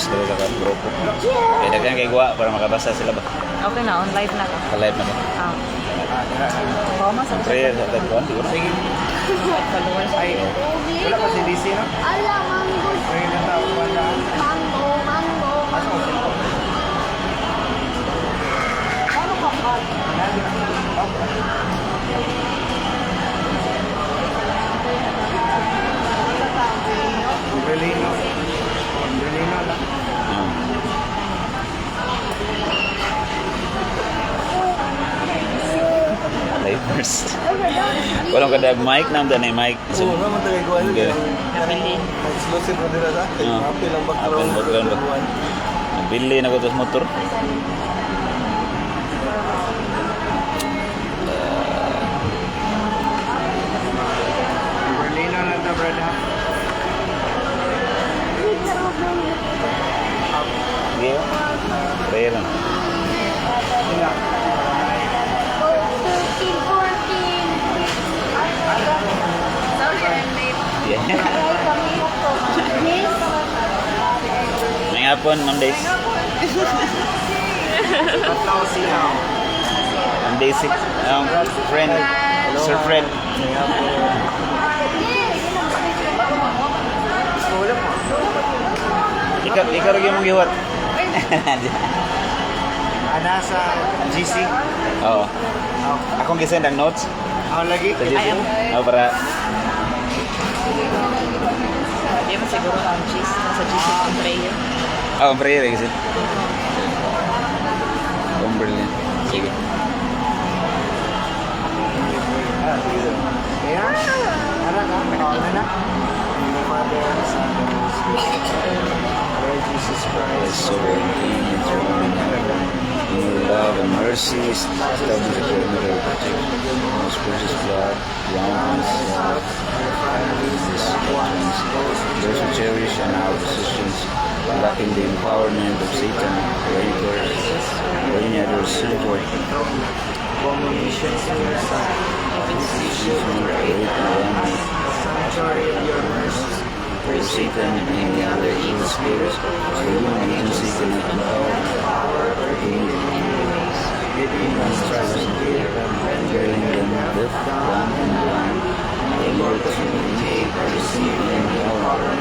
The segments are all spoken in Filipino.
members dito sa grupo. Kaya daghan kay guwa para makabasa sila ba? Okay na, on live na ka. Ka-live na ba? Koma sa Prayer sa tagpuan, di ba? Sige. followers. Ay, wala pa si DC, no? Ala, mango. Pwede na tao, wala. Mango, mango, mango. Ano ka ba? Umbrellino. Umbrellino lang. Livers. Walang kadag mic na ni mic. Oo, naman talaga ko ano. Okay. Nabili. Exclusive mo nila sa akin. Oo. Happy lang Happy lang background ba? Nabili na ko ito sa motor. Umbrellino lang ta, brother. Sige ba? Prayer lang. 13, 14. Sorry, I'm late. Yeah. Ay, kami na to. Yes. May hapon, Ma'am Days. Tatlaw siya. Ma'am Daisy. Friend. Sir Fred. Wala pa. Ikaw rin yung mong giwat. Ana sa GC. Oo. Akong gisend ang notes. Ako lagi. Sa GC. Para Hindi mo siguro ang cheese. Nasa cheese yung prayer. ang prayer gisend. Cumberland. Sige. Kaya, ara ka, ano na? In the Father, Son, and Holy Spirit. Lord Jesus Christ. So, in your love and mercy, establish a perimeter of protection. Most precious blood, beyond us, those who cherish and our positions, lacking the empowerment of Satan, or any other support, Abominations to your Son. Sanctuary of your mercy. or Satan and any other evil spirits, so human agency cannot empower or gain Giving us trust in you. rendering them deaf, dumb, and blind, unable to imitate or receive any power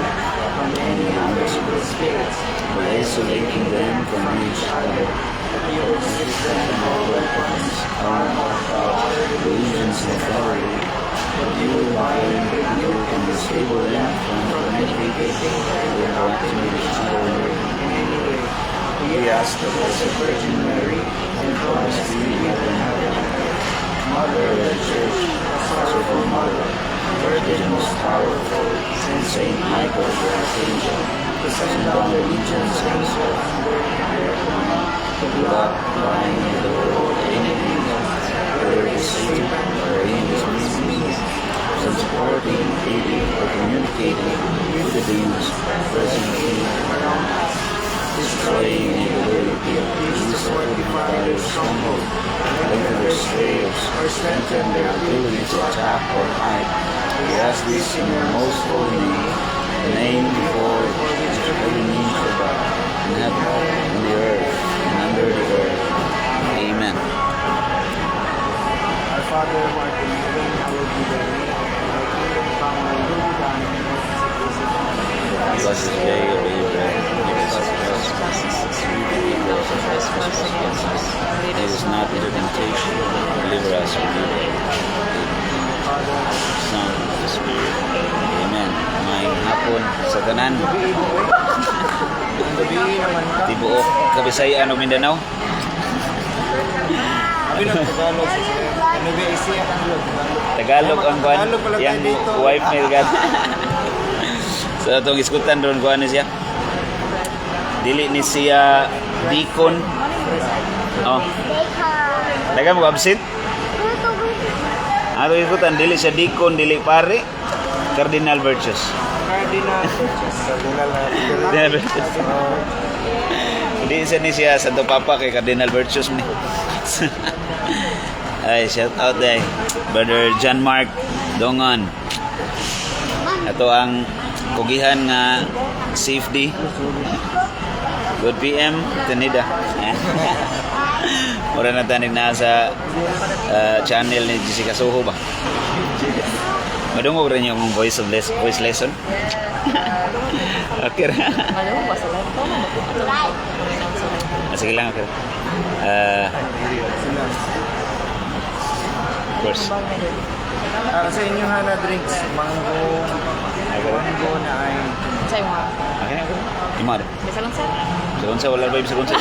from any other spirits, by isolating them from each other. From all weapons, illusions, and authority, but you bind you can disable them from communicating or interacting with each other in any way. We ask the Blessed Virgin Mary, and promise to be in heaven, Mother of the Church, Sorrowful Mother, Virgin most powerful, and Saint Michael, the Archangel, to send down the legions and the blood lying in the world, enemies, whether it is Satan or any of his means, and supporting, aiding, or communicating with the demons presently around us, destroying the ability of these to fortify their stronghold, lengthen their slaves, or strengthen their ability to attack or hide. We ask this in your most holy name, the name before which every knee shall bow, in heaven, on the earth, and under the earth. Amen. Our Father who art in heaven, hallowed be thy name. Thy kingdom come, thy will be done, on earth as it is in heaven. Give us this day our daily bread, and forgive us our trespasses, we forgive those who trespass against us. Lead us not into temptation, but deliver us from evil. Son of the Spirit. Amen. May hapon sa tanan. Gabi naman ka. Tibuok, Kabisayan o Mindanao. Abi na Tagalog. Ano ba isiya ka Tagalog? Tagalog ang kuan. Tagalog pala tayo Yang dito. wife ni Tagalog. So itong iskutan doon kuan ni siya. Dili ni siya Deacon. Oh, daga mo absent. Ano ikutan dili siya Deacon, dili pare. Cardinal Virtues. Cardinal Churches. Cardinal Cardinal Virtues. Hindi siya ni siya Santo Papa kay Cardinal Virtues ni. Ay, shout out day. Brother John Mark Dongon. Ito ang kugihan nga safety. Good PM, Tanida. Mura na tanig na sa channel ni Jessica Soho ba? Madungog rin yung voice lesson. Okay ra. Ano ba sa live? Tama ba? Sige lang, okay. Of course. Sa inyo na drinks, mango na ay Sa'yo mga. Okay na, okay. Imar. Bisa lang sir. Segun sa wala vibe segun sa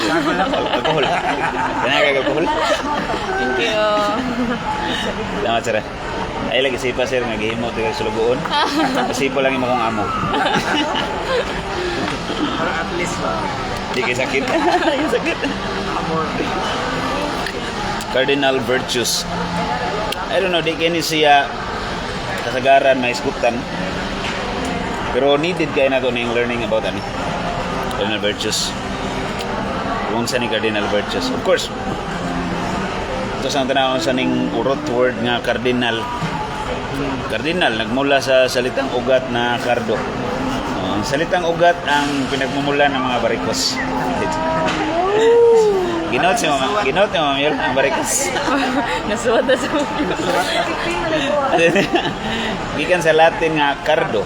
alcohol. Kaya alcohol. Thank you. Salamat sir. Ay lagi sipa sir nga gihimo tayo sa lugoon. Sipa lang imo kong amo. para at least ba? Di kay sakit. Di sakit. Amor. Cardinal virtues. I don't know, di kini siya kasagaran may iskutan. Pero needed kayo na ito ng learning about ano, cardinal virtues. Kung sa ni cardinal virtues. Of course, ito sa tanawin sa ning urot word nga cardinal. Cardinal, nagmula sa salitang ugat na cardo. Ang salitang ugat ang pinagmumula ng mga barikos. Ginot si Mama Yol, ang barikos. Nasuwad na sa Gikan sa Latin nga cardo.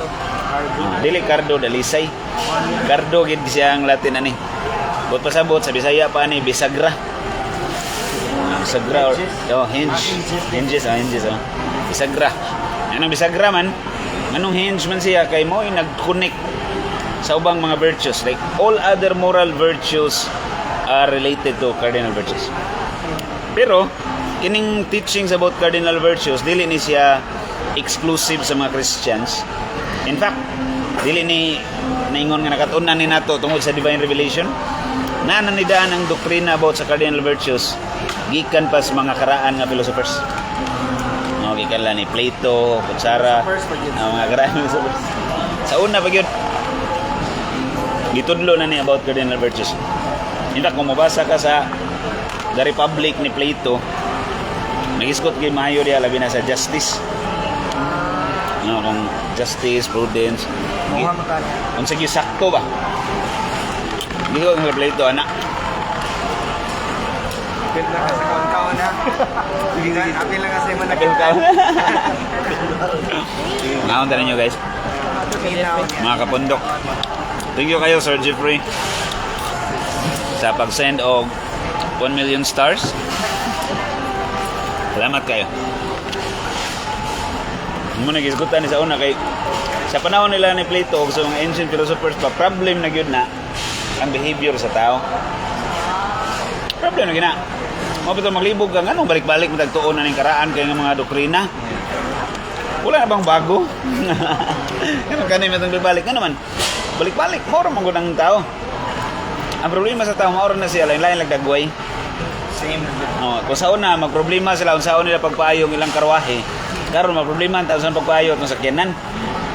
Dili cardo dalisay. Cardo gid siya ang Latin ani. Bot pasabot sa Bisaya pa ni bisagra. Bisagra or hinges. Bisagra. Anong bisagra man? Anong hinge man siya kay mo nag-connect sa ubang mga virtues, like all other moral virtues are related to cardinal virtues. Pero kining teachings about cardinal virtues dili ni siya exclusive sa mga Christians. In fact, dili ni naingon nga nakatun-an ni nato tungod sa divine revelation na nanidaan ang doktrina about sa cardinal virtues gikan pa sa mga karaan nga philosophers. Gikan lang ni Plato, Kutsara, mga karaan philosophers. Sa una pa gyud gitudlo na ni about cardinal virtues. In fact, kung mabasa ka sa The Republic ni Plato, nagiskot kay maayo diya labi na sa justice. Kung justice, prudence. Kung sige sakto ba? Hindi ko ang Plato, anak. Apil na kasi kung kaon na. Apil na kasi man Apil ka. Ngaon tayo nyo guys. Mga kapundok. Thank you kayo Sir Jeffrey sa pag-send og 1 million stars. Salamat kayo. Muna gisgutan ni sa una kay sa panahon nila ni Plato o sa mga ancient philosophers pa problem na gyud na ang behavior sa tao. Problem na gina. Mo bitaw maglibog ka nganong balik-balik mo tagtuon na ning karaan kay nga mga doktrina. Wala na bang bago? Kanang kanay matang balik nga naman. Balik-balik mo ra man ang tao. Ang problema sa tao maoron na siya lain-lain lagdagway. Same. Kung sa una magproblema sila kung sa una nila pagpaayong ilang karwahe. Karon magproblema ang tao sa pagpaayot ng sakyanan.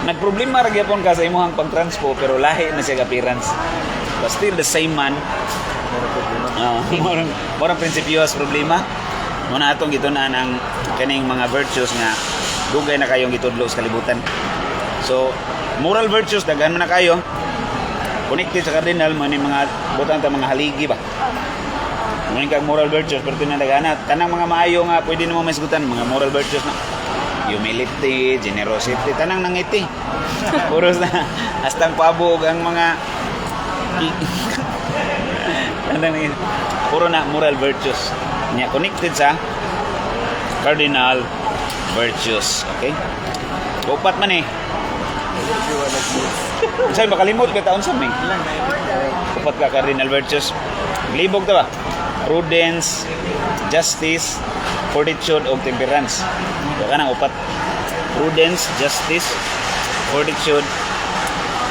Nagproblema ra gyapon ka sa imong pagtranspo pero lahi na siya appearance. But still the same man. Morang prinsipyos problema. Muna atong gitunaan ang kaning mga virtues nga dugay na kayong gitudlo sa kalibutan. So, moral virtues daghan man na kayo. Connected sa cardinal mo ni mga butang ta mga haligi ba. Mga kag moral virtues pero tinadagana tanang mga maayo nga pwede nimo masgutan mga moral virtues na. Humility, generosity, tanang nangiti. Puros na hastang pabog ang mga puro na moral virtues. Nya connected sa cardinal virtues, okay? Upat man eh. Saan makalimot ka taon sa ming? Upat ka cardinal virtues. Libog ta ba? Prudence, justice, fortitude o temperance. So kanang upat. Prudence, justice, fortitude,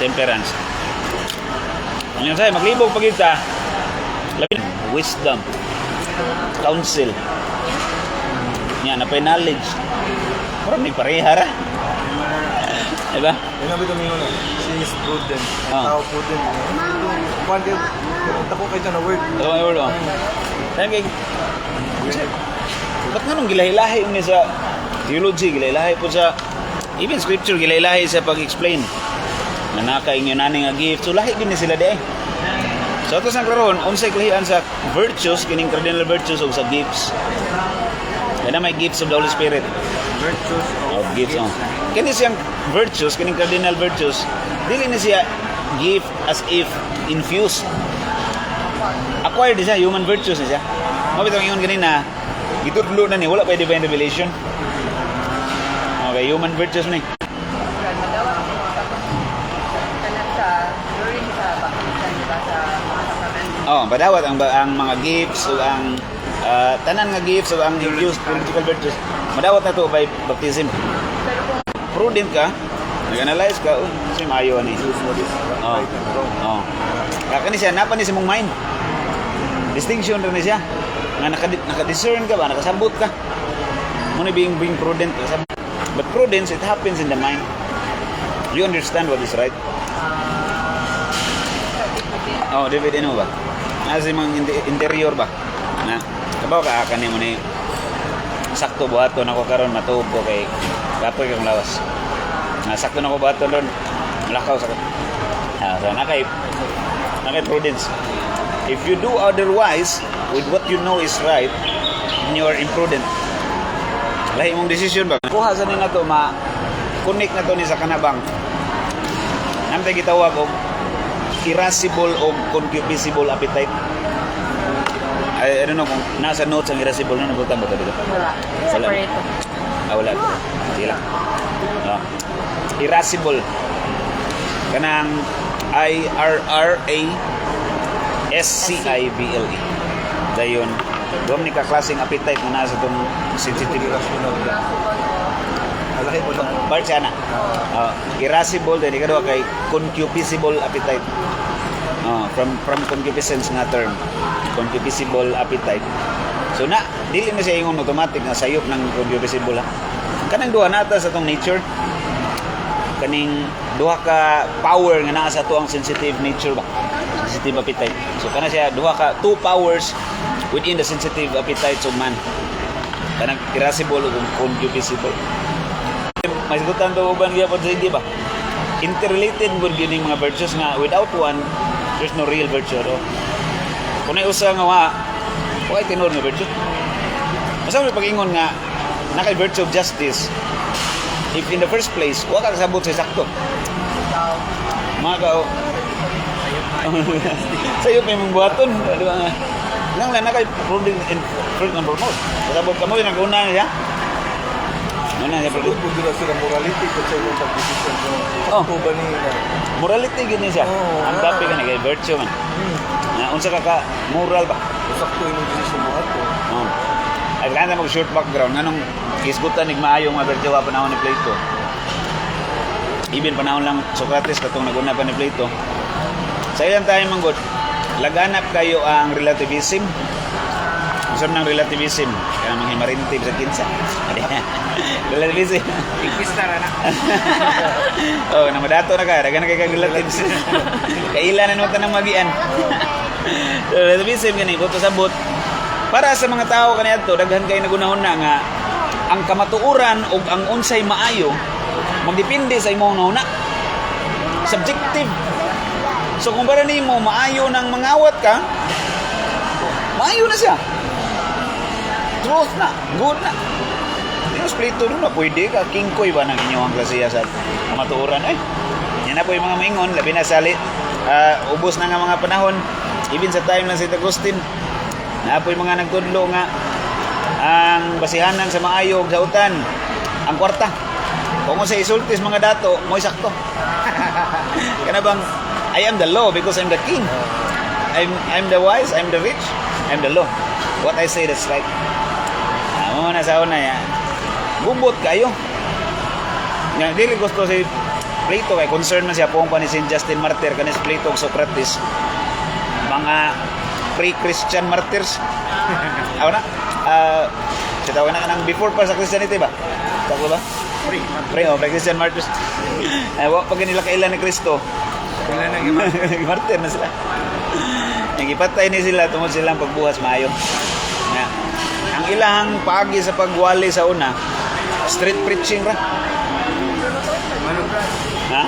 temperance. Ano sa'yo? Maglibog pag kita. Wisdom, counsel. Yan, napay knowledge. Parang may pareha ra. Diba? Yung nabi kami yun, she is prudent. Ah. Tao prudent. Kung ako kayo na word. Ito ang word mo. Sabi ba't nga nung gilahi-lahi ni sa theology, gilahi-lahi po sa even scripture, gilahi-lahi sa pag-explain na nakaingyo naning nga gift. So lahi din sila di. So ato sang karon unsay kalihan sa virtues kining cardinal virtues ug sa gifts. Kana may gifts of the Holy Spirit. Virtues Of gifts. Oh. Kini siyang virtues kining cardinal virtues dili na siya gift as if infused. Acquired siya human virtues na siya. Mabitaw ingon ganina gitudlo na ni wala pa divine revelation. Okay, human virtues ni. Madawat ang mga kanan sa during sa baptism, diba, sa mga sakramento. Oh, badawat ang mga gifts o ang tanan nga gifts o ang infused political virtues. Madawat na to by baptism. Pero kung Prudent ka, nag-analyze ka, kasi maayo ni. Oh. Oh. Kani siya napa ni sa mong mind. Distinction rin na siya. Nga naka-discern ka ba, nakasabot ka. Muna being prudent. But prudence, it happens in the mind. You understand what is right? Oh, David, ano ba? Nasa mga interior ba? Na, kabaw ka, kani mo ni sakto buhaton ako karon matuog ko kay kapoy kang lawas. Na sakto na ko buhaton ron. Malakaw sa so nakay prudence. If you do otherwise with what you know is right, then you are imprudent. Lahi mong decision ba? Kuha sa nina to ma-connect na to ni sa kanabang. Namtay gitawag og irascible o concupiscible appetite. I don't know kung nasa notes ang irascible na nabutan ba ito dito? wala, separate. Wala. Sila. Irascible. Kanang IRRASCIBLE. Dayon, doon ni kaklaseng appetite na nasa itong sensitive. Alaki po lang. Part siya na. Irascible, then ikaw kay concupiscible appetite. From concupiscence nga term. Concupiscible appetite. So na, dili na siya yung automatic na sayop ng concupiscible ha. Kanang duha nata sa itong nature. Kaning duha ka power nga naa sa to ang sensitive nature ba? Sensitive appetite. So kana siya duha ka two powers within the sensitive appetites of man. Kanang irascible ug concupiscible. May sagutan to uban gyapon sa hindi ba? Interrelated gud gining mga virtues nga without one there's no real virtue. Kung ay usa nga wa tinor nga virtue. Asa may pag-ingon nga nakay virtue of justice. If in the first place, wa ka kasabot sa sakto. Mga kao. Sa'yo may mong buhaton. Di ba nga? Nang lang na kay prudent and first and foremost. Kasabot ka mo, yung nag-una niya. Una niya, prudent. Kung doon sila morality kung sa iyong pag-decision mo. Oh. Sakto ba niya? Morality gini siya. Ang topic ka na kay virtue man. Na unsa ka moral ba? Sakto yung decision mo ato. Oh. Ay kailangan mag short background nganong isgutan nig maayo nga virtue wa panahon ni Plato. Even panahon lang Socrates katong naguna pa ni Plato. Sa ilang tayo manggod, laganap kayo ang relativism. Unsa nang relativism? Kaya mga himarinti sa kinsa. Relativism. Ikwista na. Oh, namadato na ka, dagan na kay relativism. Kailan na nota ng magian. Relativism gani buto sabot. Para sa mga tao kaniadto daghan kay nagunahon na nga ang kamatuoran ug ang unsay maayo magdepende sa imong nauna. Subjective. So kung para nimo maayo nang mangawat ka, maayo na siya. Truth na, good na. Yung Plato rin na pwede ka, kingkoy ba ng inyong klasiya sa kamatuoran? Yan na po yung mga maingon, labi na sali. Ubos na nga mga panahon, even sa time ng St. Agustin, na po yung mga nagtudlo nga ang basihanan sa maayog sa utan ang kwarta kung sa isultis mga dato mo sakto. Kana bang I am the law because I'm the king, I'm the wise, I'm the rich, I'm the law, what I say that's right. Mo na sa una ya bubot kayo nga dili gusto si Plato kay concern man siya pong pa ni Saint Justin Martyr kanis Plato ug Socrates mga pre-Christian martyrs. Ako na? Sitawin na ka ng before pa sa Christianity ba? Tako ba? Pre-Christian martyrs. Pag nila kailan ni Kristo, martyr na sila. Yung ipatay ni sila, tungod silang pagbuhas maayo. Ang ilang paagi sa pagwali sa una, street preaching ra. Ha?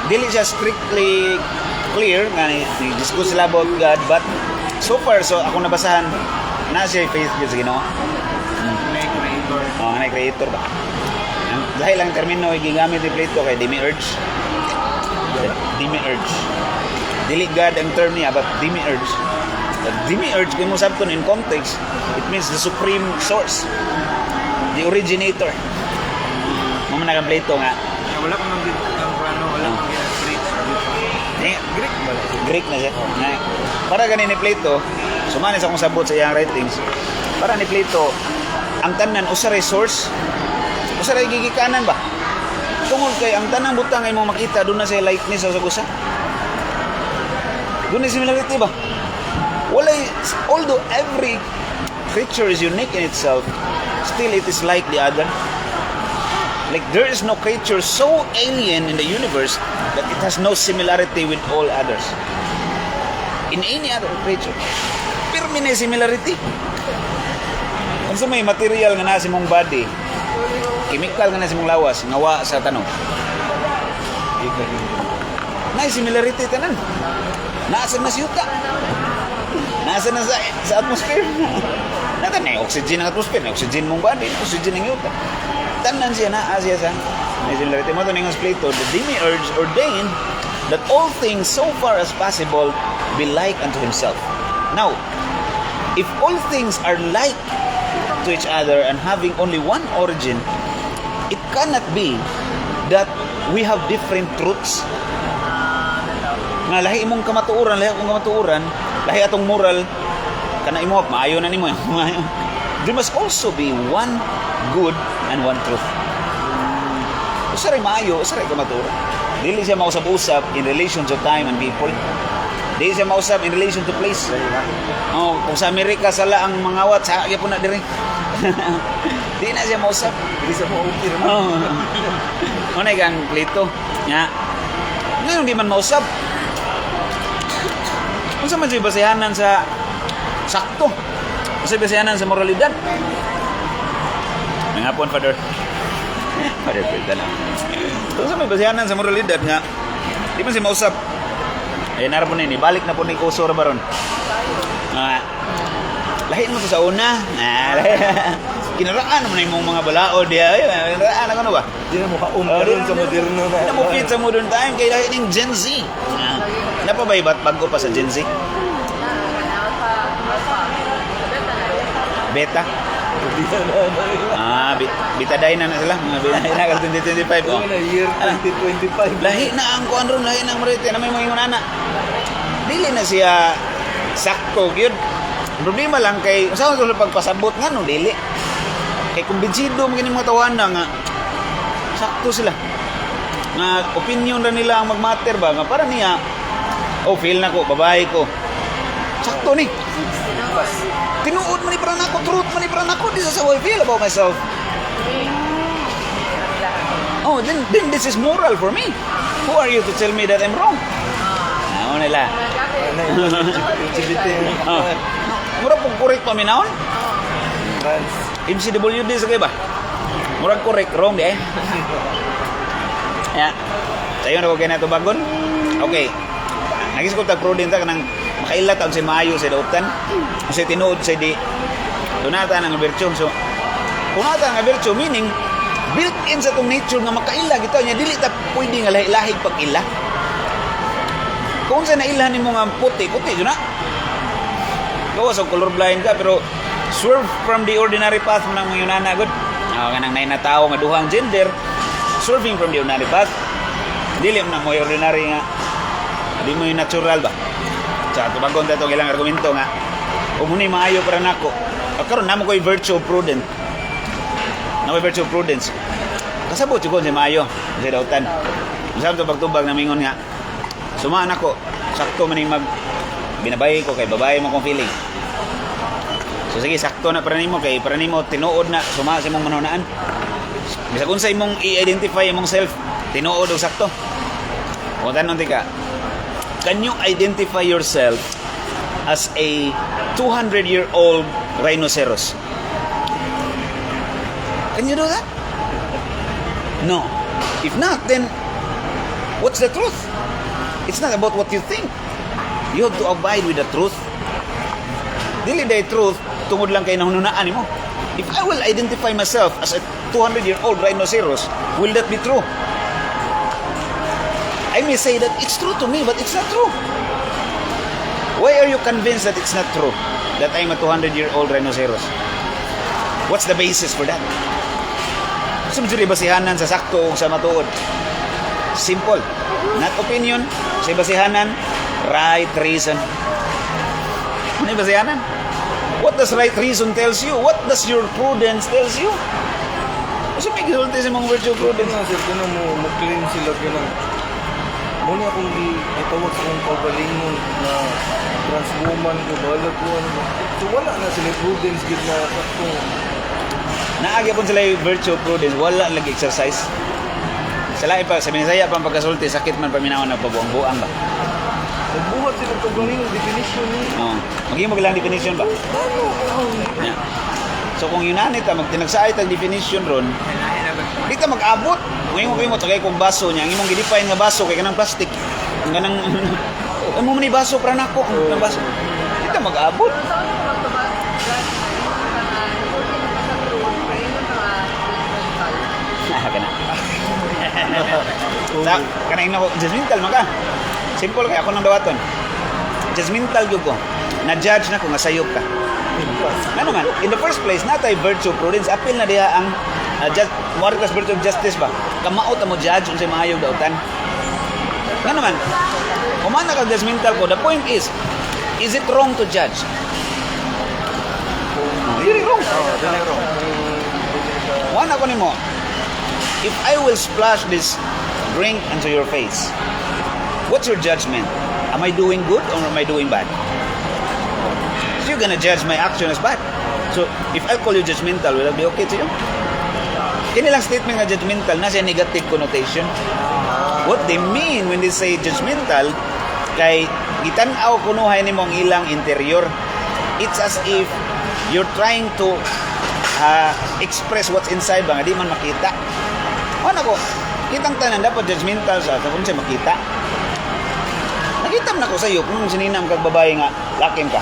dili siya strictly clear nga discuss sila about God, but so far so ako nabasahan na siya faith sa Ginoo. May creator. Oh, nga creator ba? Ang dahil lang termino gigamit ni Plato kay demiurge. Demiurge. Dili God ang term niya, but demiurge. The demiurge, kung mo sabton in context, it means the supreme source, the originator. Mamanagang Plato nga. Wala kang nang ano, wala kang Greek. Greek ba? Greek na siya. Para ganin ni Plato, sumanis akong sabot sa iyang writings. Para ni Plato, ang tanan usaray source, usaray gigikanan ba? Tungod kay ang tanang butang ay mo makita doon na sa likeness sa usa. Doon na similarity ba? Walay, although every creature is unique in itself, still it is like the other. Like there is no creature so alien in the universe that it has no similarity with all others. In any other creature, pero may similarity. Kung sa may material nga nasa mong body, chemical nga nasa mong lawas, ngawa sa tanong. Na similarity tanan. Nasa na siyuta. Nasa na sa atmosphere. Nata na oxygen ang atmosphere, na oxygen mong body, na oxygen ang yuta. Tanan siya na siya sa may similarity mo to ning Plato, the demiurge ordained that all things so far as possible be like unto himself. Now, if all things are like to each other and having only one origin, it cannot be that we have different truths. Nga lahi imong kamatuoran, lahi akong kamatuoran, lahi atong moral, kana imo maayo na nimo. There must also be one good and one truth. Usaray maayo, usaray kamatuoran. Dili siya mausap-usap in relation to time and people. Dili siya mausap in relation to place. Oh, kung sa Amerika sala ang mangawat, sa po na diri. Di na siya mausap. Hindi sa mo okay naman. Oh. Ano kang Plato? Nga. Ngayon di man mausap. Kung sa man siya basehanan sa sakto. Kung sa basehanan sa moralidad. May hapon, Father. Father, pwede lang. Kung sa may basehanan sa moralidad nga, di man siya mausap. Ay, narapon na yun. Balik na po ni Kusor Baron. Lahin mo to sa una. Kinaraan naman yung mga balaod. Kinaraan ako na ba? Hindi na mo karon sa moderno na. Hindi na mo fit sa modern time. Kaya lahin yung Gen Z. Ano pa ba iba't bago pa sa Gen Z? Beta? Bitadine na sila. Mga bitadine na 2025. Oh. Year 2025. Lahi na ang kuan ron, lahi na ang marite na may mga inunana. Dili na siya sakto gyud. Problema lang kay usahay ko pagpasabot nga no dili. Kay kumbinsido man kini mga tawanan nga sakto sila. Nga opinion ra nila ang magmatter ba nga para niya feel na ko babae ko. Sakto ni. Tinuod man ni para nako, truth man ni para nako, this is how I feel about myself. Oh, then this is moral for me. Who are you to tell me that I'm wrong? Ano nila? Mura pong correct pa minahon? MCWD sa kayo ba? Murag correct, wrong di eh? Yeah. Sayo na ko kaya na ito bagon? Okay. Nagis ko tag-prudent ka nang makailat ang si Mayo sa dautan. Kasi tinuod sa di dunata ng virtue. So, kunata ng virtue meaning built-in sa itong nature nga makaila gito niya dili ta pwede nga lahi-lahig pag-ila. Kung sa nailahan mo nga puti yun na. Gawa sa colorblind ka pero swerve from the ordinary path mo ng mga yunana good. Kanang nay na tao nga duhang gender swerving from the ordinary path. Dili mo na mo ordinary nga. Di mo yung natural ba? Sa tubagon ta itong ilang argumento nga muna maayo para nako. Karon namo ko yung virtue of prudence. Na may virtue of prudence. Kasabot yung si maayo sa dautan. Masarap ito pagtubag na mingon nga sumaan ako, sakto man yung binabay ko kay babae mo kong feeling. So sige, sakto na para nimo kay para nimo tinuod na sumaan sa imong manunaan. Bisag unsa imong i-identify imong self, tinuod og sakto. O tanon ka. Can you identify yourself as a 200-year-old rhinoceros? Can you do that? No. If not, then what's the truth? It's not about what you think. You have to abide with the truth. Dili day truth, tungod lang kay nahununaan mo. If I will identify myself as a 200-year-old rhinoceros, will that be true? I may say that it's true to me, but it's not true. Why are you convinced that it's not true? That I'm a 200-year-old rhinoceros? What's the basis for that? Gusto mo dyan basihanan sa sakto o sa matuod? Simple. Not opinion. Sa basihanan, right reason. Ano yung basihanan? What does right reason tells you? What does your prudence tells you? Kasi may gisulti sa mga virtue prudence. Sir, kung mo-clean sila ganun. Muna akong itawag sa kong pagalingon na transwoman ko, balag ko, ano. So wala na sila prudence, gid na saktong. Naagya po sila yung virtue prudence, wala lagi exercise. Sila ipa, sa Binisaya pang pagkasulti, sakit man paminawan na pabuang-buang ba? Nagbuhat sila pagalingon, definition ni. Oo. Maging lang definition ba? Yeah. So kung yunanit ta, magtinagsaay tag definition ron, di ta mag-abot. Ngayon mo tagay kong baso niya, ang imong gidefine nga baso kay kanang plastic. Ang kanang mo man ni baso para nako, ang baso. Di ta mag-abot. Kana. Sa kanang nako judgmental man ka. Simple kay ako nang dawaton. Judgmental gyud ko. Na-judge na ko nga sayop ka. Ano man, in the first place, natay virtue prudence, apil na diha ang Marcus virtue of justice ba? Kamaot mo judge unsay maayo dautan. Ano man, kumana ka judgmental ko, the point is it wrong to judge? Really wrong. Dili wrong. One ako nimo, if I will splash this drink into your face, what's your judgment? Am I doing good or am I doing bad? So you're gonna judge my action as bad. So if I call you judgmental, will that be okay to you? Kinilang statement na judgmental na siya negative connotation. What they mean when they say judgmental, kay gitanaw kunuhay nimo ang ilang interior. It's as if you're trying to express what's inside ba nga di man makita. Ano ko? Kitang tanan dapat judgmental sa kung siya makita. Nakita mo na ko sa iyo kung sininam kag babae nga lakim ka.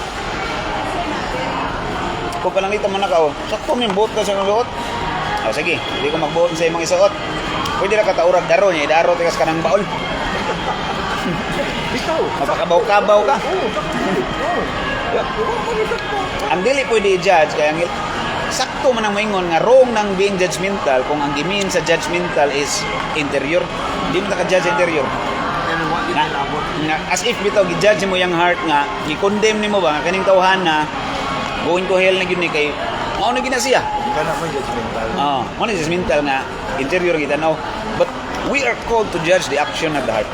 Kung panangita mo na ka, sakto may buot ka sa luot. O sige, hindi ko magbuot sa imong isuot. Pwede na kataurag daro niya, idaro tikas ka ng baol. Ikaw. Mapakabaw-kabaw ka. Ang dili pwede i-judge, kaya ang sakto man ang maingon nga wrong ng being judgmental kung ang gimin sa judgmental is interior. Hindi mo naka-judge interior. Nga, as if bitaw gi-judge mo yung heart nga, i-condemn nimo ba nga kaning tawhan na going to hell na gyud ni kay mao na gina siya. Kana man judgmental. Mao na judgmental nga interior kita now. But we are called to judge the action of the heart.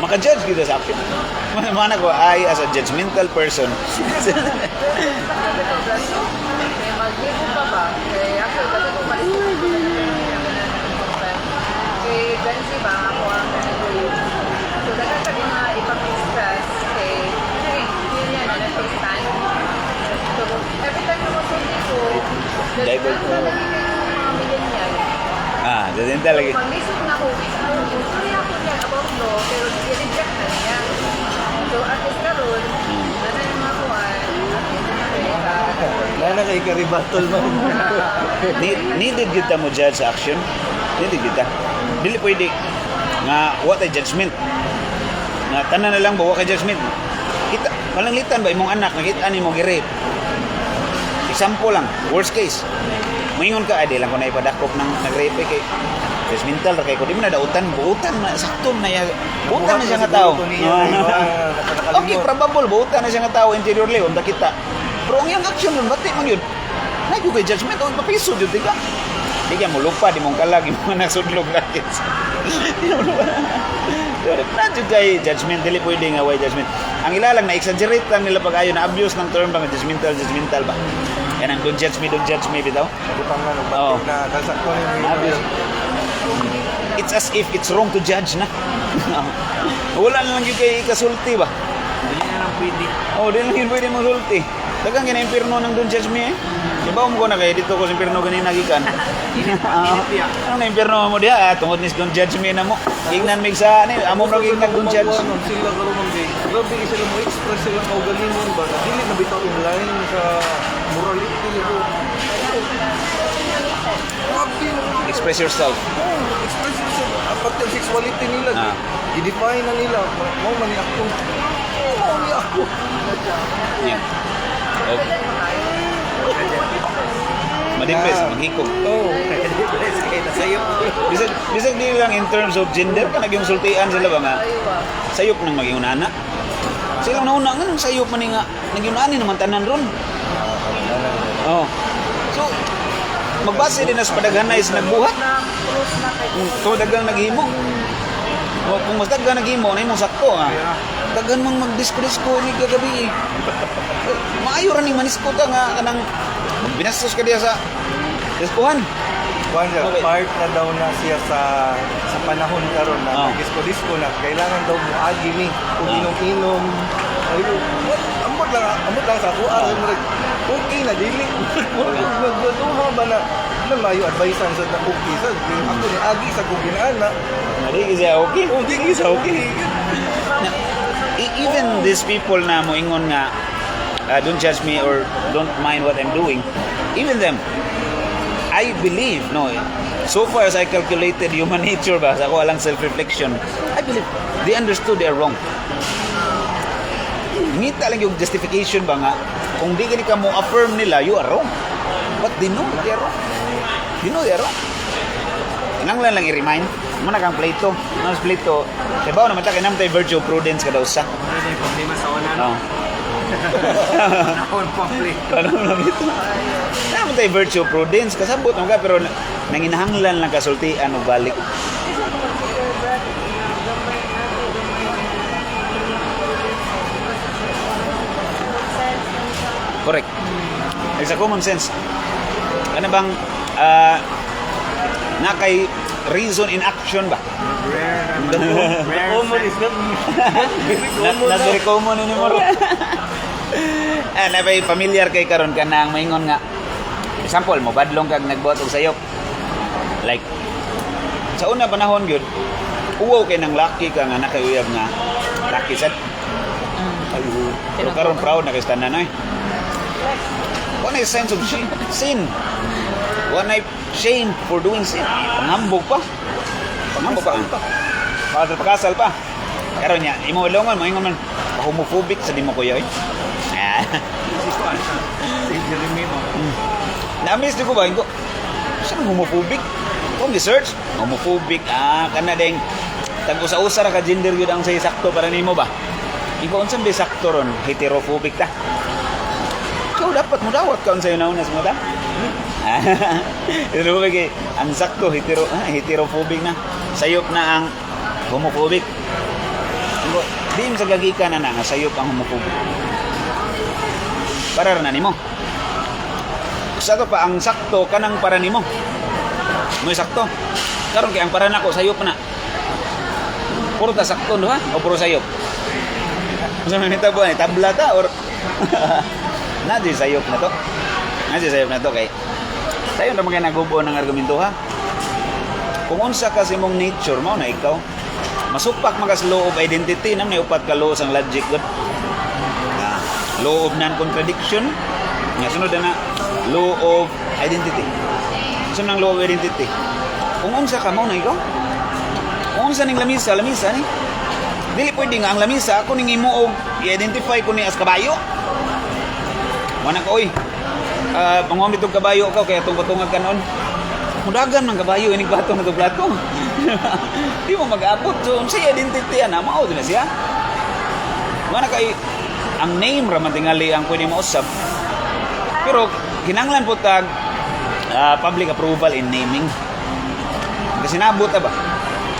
Maka-judge kita sa action. Mana ko, I as a judgmental person. May mag-live pa ba? Kaya ako, kasi kung palit ko kay Benzi ba, ako ang nag-live. So, dagat ka din na ipag-express kay yun yan, face time. So, every time na masunti ko, Divert na lagi kayo mga millennial. Judgmental lagi. Pag-lisip na ko, sorry ako yan about law, pero i-reject na niya. So, at least karoon, na yung mga kuwan, Nana kay karibatol man. Needed kita mo judge sa action. Needed kita. Dili pwede nga what a judgment. Nga tanan na lang ba what a judgment. Kita palanglitan ba imong anak nakita nimo gi-rape. Example lang, worst case. Moingon ka ade lang ko na ipadakop ng nag-rape kay judgmental ra kay ko di mo na dautan buutan na sakto na ya buutan na siya nga tao. Okay, probable buutan na siya nga tao interiorly unda kita. Pero ang iyang action nun, bati man yun. Nagyugay judgment, o papiso yun, di ka? Di ka mo lupa, di mong kalag, di mo nasudlog rackets. Nagyugay judgment, dili pwede nga way judgment. Ang ilalang na-exaggerate lang nila pag-ayo, na-abuse ng term ba, judgmental ba? Yan ang don't judge me, bitaw. Butang na Oo. na kasakto ni Na-abuse. It's as if it's wrong to judge na. Wala na lang yung kay kasulti ba? Dili na lang pwede. Oh, di lang yun pwede mo sulti. Dagang gina-impirno ng Don't Judge Me eh. Di ba mo ko na kayo dito ko sa impirno ganina gikan. Anong na-impirno mo diha? Tungod ni Don't Judge Me na mo. Gingnan mig sa ani, amo ra gingnan Don't Judge. Sila karon man kay grabe sila mo express sila kaugalingon ba na dili na bitaw in line sa morality nito. Grabe no. Express yourself. Express yourself. Apat yung sexuality nila. Ah. I-define na nila. Mau man ni ako. Mau ni ako. Yeah. Okay. Madimpress, maghikog. Oh. Bisag di lang in terms of gender, ka naging sultian sila ba nga? Sayop nang maging unana. Sila nauna nga nang sayop man nga naging unani naman tanan ron. Oh. So magbase din sa padaghanay sa nagbuhat. Kung dagang naghimo. Kung mas dagang naghimo na imong sakto ha. Dagan mang magdisko-disko ni kagabi. Maayo ra ni manisko ta nga kanang binastos ka diya sa diskuhan. Kuan siya, Okay. part na daw na siya sa panahon karon na Oh. disco-disco na kailangan daw mo agi ni kung inom-inom. Ay, ambot lang sa kuha. Okay na dili. Magduha ba na nang mayo advicean sa na okay sa ako ni agi sa kuginaan na Di siya okay. oh di sa okay. Even these people na moingon nga don't judge me or don't mind what I'm doing, even them, I believe, no, so far as I calculated human nature ba, sa ako alang self-reflection, I believe they understood they are wrong. Ngita lang yung justification ba nga, kung di gani ka mo affirm nila, you are wrong. But they know they are wrong. They know they are wrong. Kinanglan lang i-remind, muna kang Plato. Mas Plato, diba naman ta, kinam tayo virtue of prudence ka daw sa. Ano yung problema sa una? No. Nakon pamphlet. Parang lang ito. Naman tayo virtue of prudence, kasabot mo ka, pero nanginahanglan lang kasultian o balik. Correct. It's a common sense. Ano bang na kay reason in action ba? Rare Common is not Not very common ini mo. Na bay familiar kay karon ka nang maingon nga. Example mo badlong kag nagbuhat og sayop. Like sa una panahon gyud, uwaw kay nang lucky ka nga nakauyab nga lucky sad. Pero karon proud na kay tanan ay. One is sense of sin. One ay shame for doing sin. Panghambog pa. Panghambog pa. Pakasal pa. Karon nya, imo ulongon mo ingon man homophobic sa di mo kuya. Si Jeremy mo. Na-miss ko ba ko? Saan homophobic? Kung research, homophobic kana ding tag-usa-usa ra ka gender gyud ang say sakto para nimo ba? Ikaw unsa ba sakto ron? Heterophobic ta. Ikaw dapat mo dawat ka unsa una sa mata. Ito ba kay ang sakto heterophobic na. Sayop na ang homophobic. Di mo sa gagikan na nga sayop ang homophobic. Para na nimo. Sa to pa ang sakto kanang para nimo. Mo sakto. Karon kay ang para nako sayop na. Puro ta sakto no ha? O puro sayop. Unsa man nita buan tabla ta or na di sayop na to. Na di sayop na to kay sayon ra magay nagubo ng argumento ha. Kung unsa ka sa imong nature mo na ikaw masupak magas law of identity nang upat ka law sang logic good. Law of non-contradiction nga sunod na law of identity. Sunod ng law of identity. Kung unsa ka mo na ikaw kung unsa ning lamisa ni dili pwede nga ang lamisa ako ning imo og i-identify ko ni as kabayo. Wala ka oy. Pangomit og kabayo ka kaya tungkotungag ka noon. Mudagan man kabayo ining plato na to plato. Di mo mag-abot so unsa identity ana mao na siya. Wala kay ang name ra man tingali ang pwede mo usab. Pero kinanglan po tag public approval in naming. Kasi naabot ba?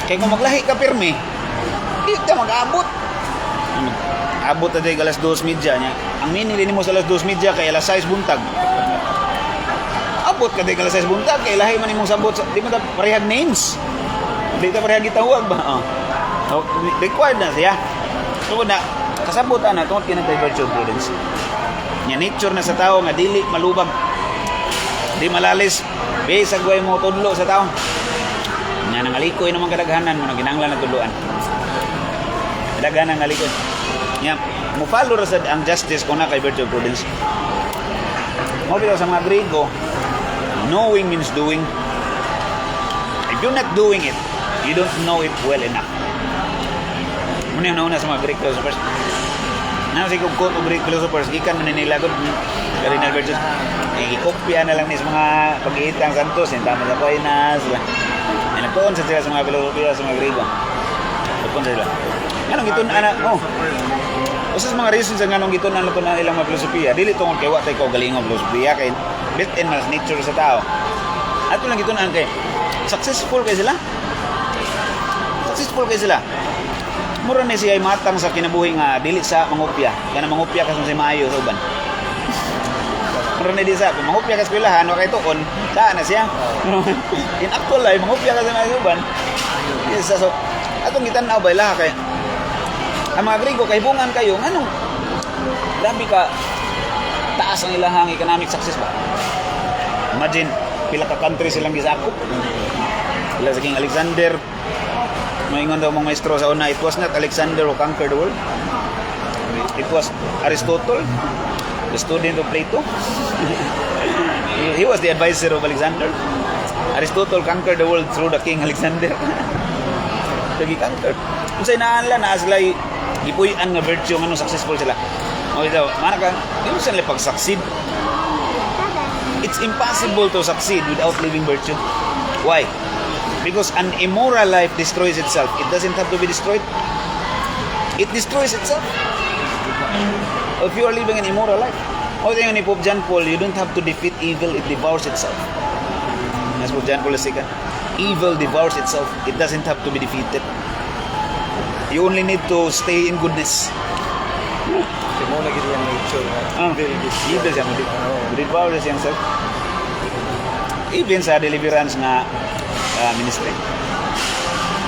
Kaya kung maglahi ka pirmi, di ka mag-abot. Abot na dahil alas 2:30 niya. Ang minili mo sa alas 2:30 kay alas 6 buntag. Abot ka dahil alas 6 buntag kay lahi man imong sabot. Di mo ta parehag names. Di ta parehag gitawag ba? Required na siya. So na kasabot ana tungod kinang virtue of prudence. Nya nature na sa tao nga dili malubag. Di malalis. Bisag way mo tudlo sa tao. Nya nangalikoy naman kadaghanan mo na ginanglan na tudloan. Kadaghanan ngalikoy. Nya mo follow ra sad ang justice kung na kay virtue of prudence. Mo bitaw sa mga Grego, knowing means doing. If you're not doing it, you don't know it well enough. Muna yung nauna sa mga Greek philosophers. Nasa kung quote of Greek philosophers, gikan man nila gud cardinal virtues. Ikopya na lang ni sa mga pag-iitang santos, yung tama sa Aquinas. Nagtuon sa sila sa mga filosofiya sa mga Grego. Nagtuon sa sila. Anong gitun ana? Oh. Usas mga reasons ang anong gitun na ilang mga filosofiya. Dili tungod kay wa tay ko galingong filosofiya kay built-in mas nature sa tao. Ato lang gitun kay successful kay sila. Successful kay sila. Mura ni siya matang sa kinabuhi nga dili sa mangupya. Kana mangupya ka sa maayo sa uban. Mura ni di sa mangupya ka sa eskwelahan wa kay tuon, saan na siya. In actual life mangupya ka sa maayo sa uban. Yes, so atong gitan-aw ba laha kay ang mga Grego kay bungan kayo nganong grabe ka taas ang ilahang economic success ba. Imagine pila ka country silang gisakop. Sila sa King Alexander. Maingon daw mga maestro sa una, it was not Alexander who conquered the world. It was Aristotle, the student of Plato. He was the advisor of Alexander. Aristotle conquered the world through the King Alexander. So he conquered. Kung sa'y naanla na sila ipuyan nga virtue nga successful sila. O ito, mana ka, hindi sila pag-succeed. It's impossible to succeed without living virtue. Why? Because an immoral life destroys itself. It doesn't have to be destroyed. It destroys itself. If you are living an immoral life. O ito yung ni Pope John Paul, you don't have to defeat evil, it devours itself. As Pope John Paul is saying, evil devours itself. It doesn't have to be defeated. You only need to stay in goodness. Di mo na gid yung nature. Evil siya mo. Devour siya self. Even sa deliverance nga ministry.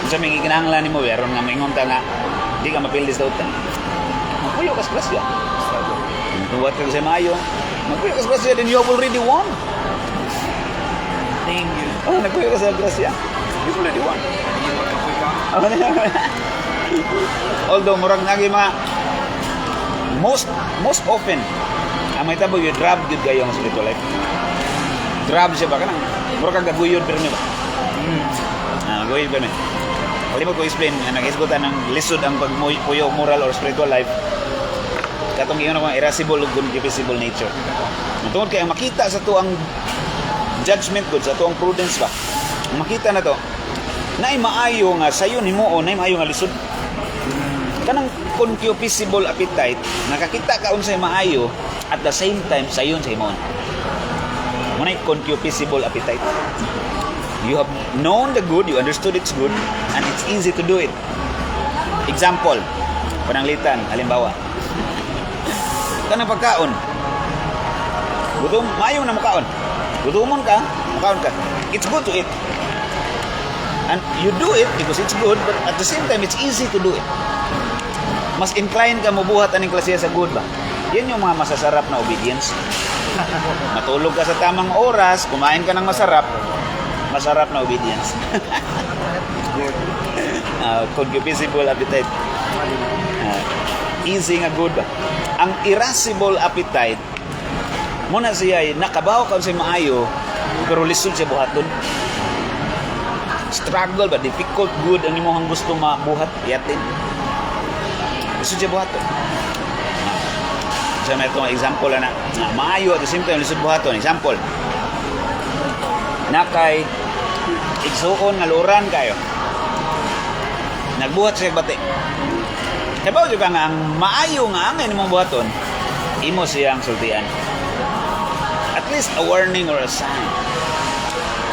Kung sa may kinahanglan ni mo, meron nga maingon ta nga di ka mapildis daw ta. Magpuyo ka sa grasya. Kung what ka sa Mayo, magpuyo ka sa grasya, then you have already won. Thank you. Oh, nagpuyo ka sa grasya. You already won. Although murag nagi mga most often ang may tabo yung drab yun kayo ang spiritual life. Drab siya ba ka nang murag kang gaguyod pero ba? Gaguyod pero kalimot ko explain nag-isgutan ng lisod ang pagpuyo moral or spiritual life katong iyon akong irascible ug indivisible nature. Tungod kay ang makita sa to ang judgment good sa to ang prudence ba makita na to naay maayo nga sayon himuon naay maayo nga lisod kanang concupiscible appetite nakakita ka unsay maayo at the same time sayon sa himuon mo nay concupiscible appetite. You have known the good, you understood it's good, and it's easy to do it. Example, pananglitan, halimbawa kanang pagkaon gutom, maayo na makaon gutomon ka, makaon ka it's good to eat. And you do it because it's good, but at the same time, it's easy to do it. Mas incline ka mabuhat aning klase sa good ba? Yan yung mga masasarap na obedience. Matulog ka sa tamang oras, kumain ka ng masarap, masarap na obedience. Concupiscible appetite. Easy nga good ba? Ang irascible appetite, muna siya nakabaw ka sa maayo, pero lisod siya buhaton. Struggle ba, difficult good ang imong gusto mabuhat yatin. Gusto siya buhaton. So may itong example na maayo at the same time lisod buhaton. Example, nakay igsuon nga luran kayo. Nagbuhat siya bati. Kabaw juga nga ang maayo nga ang imong buhaton, imo siyang sultian. At least a warning or a sign.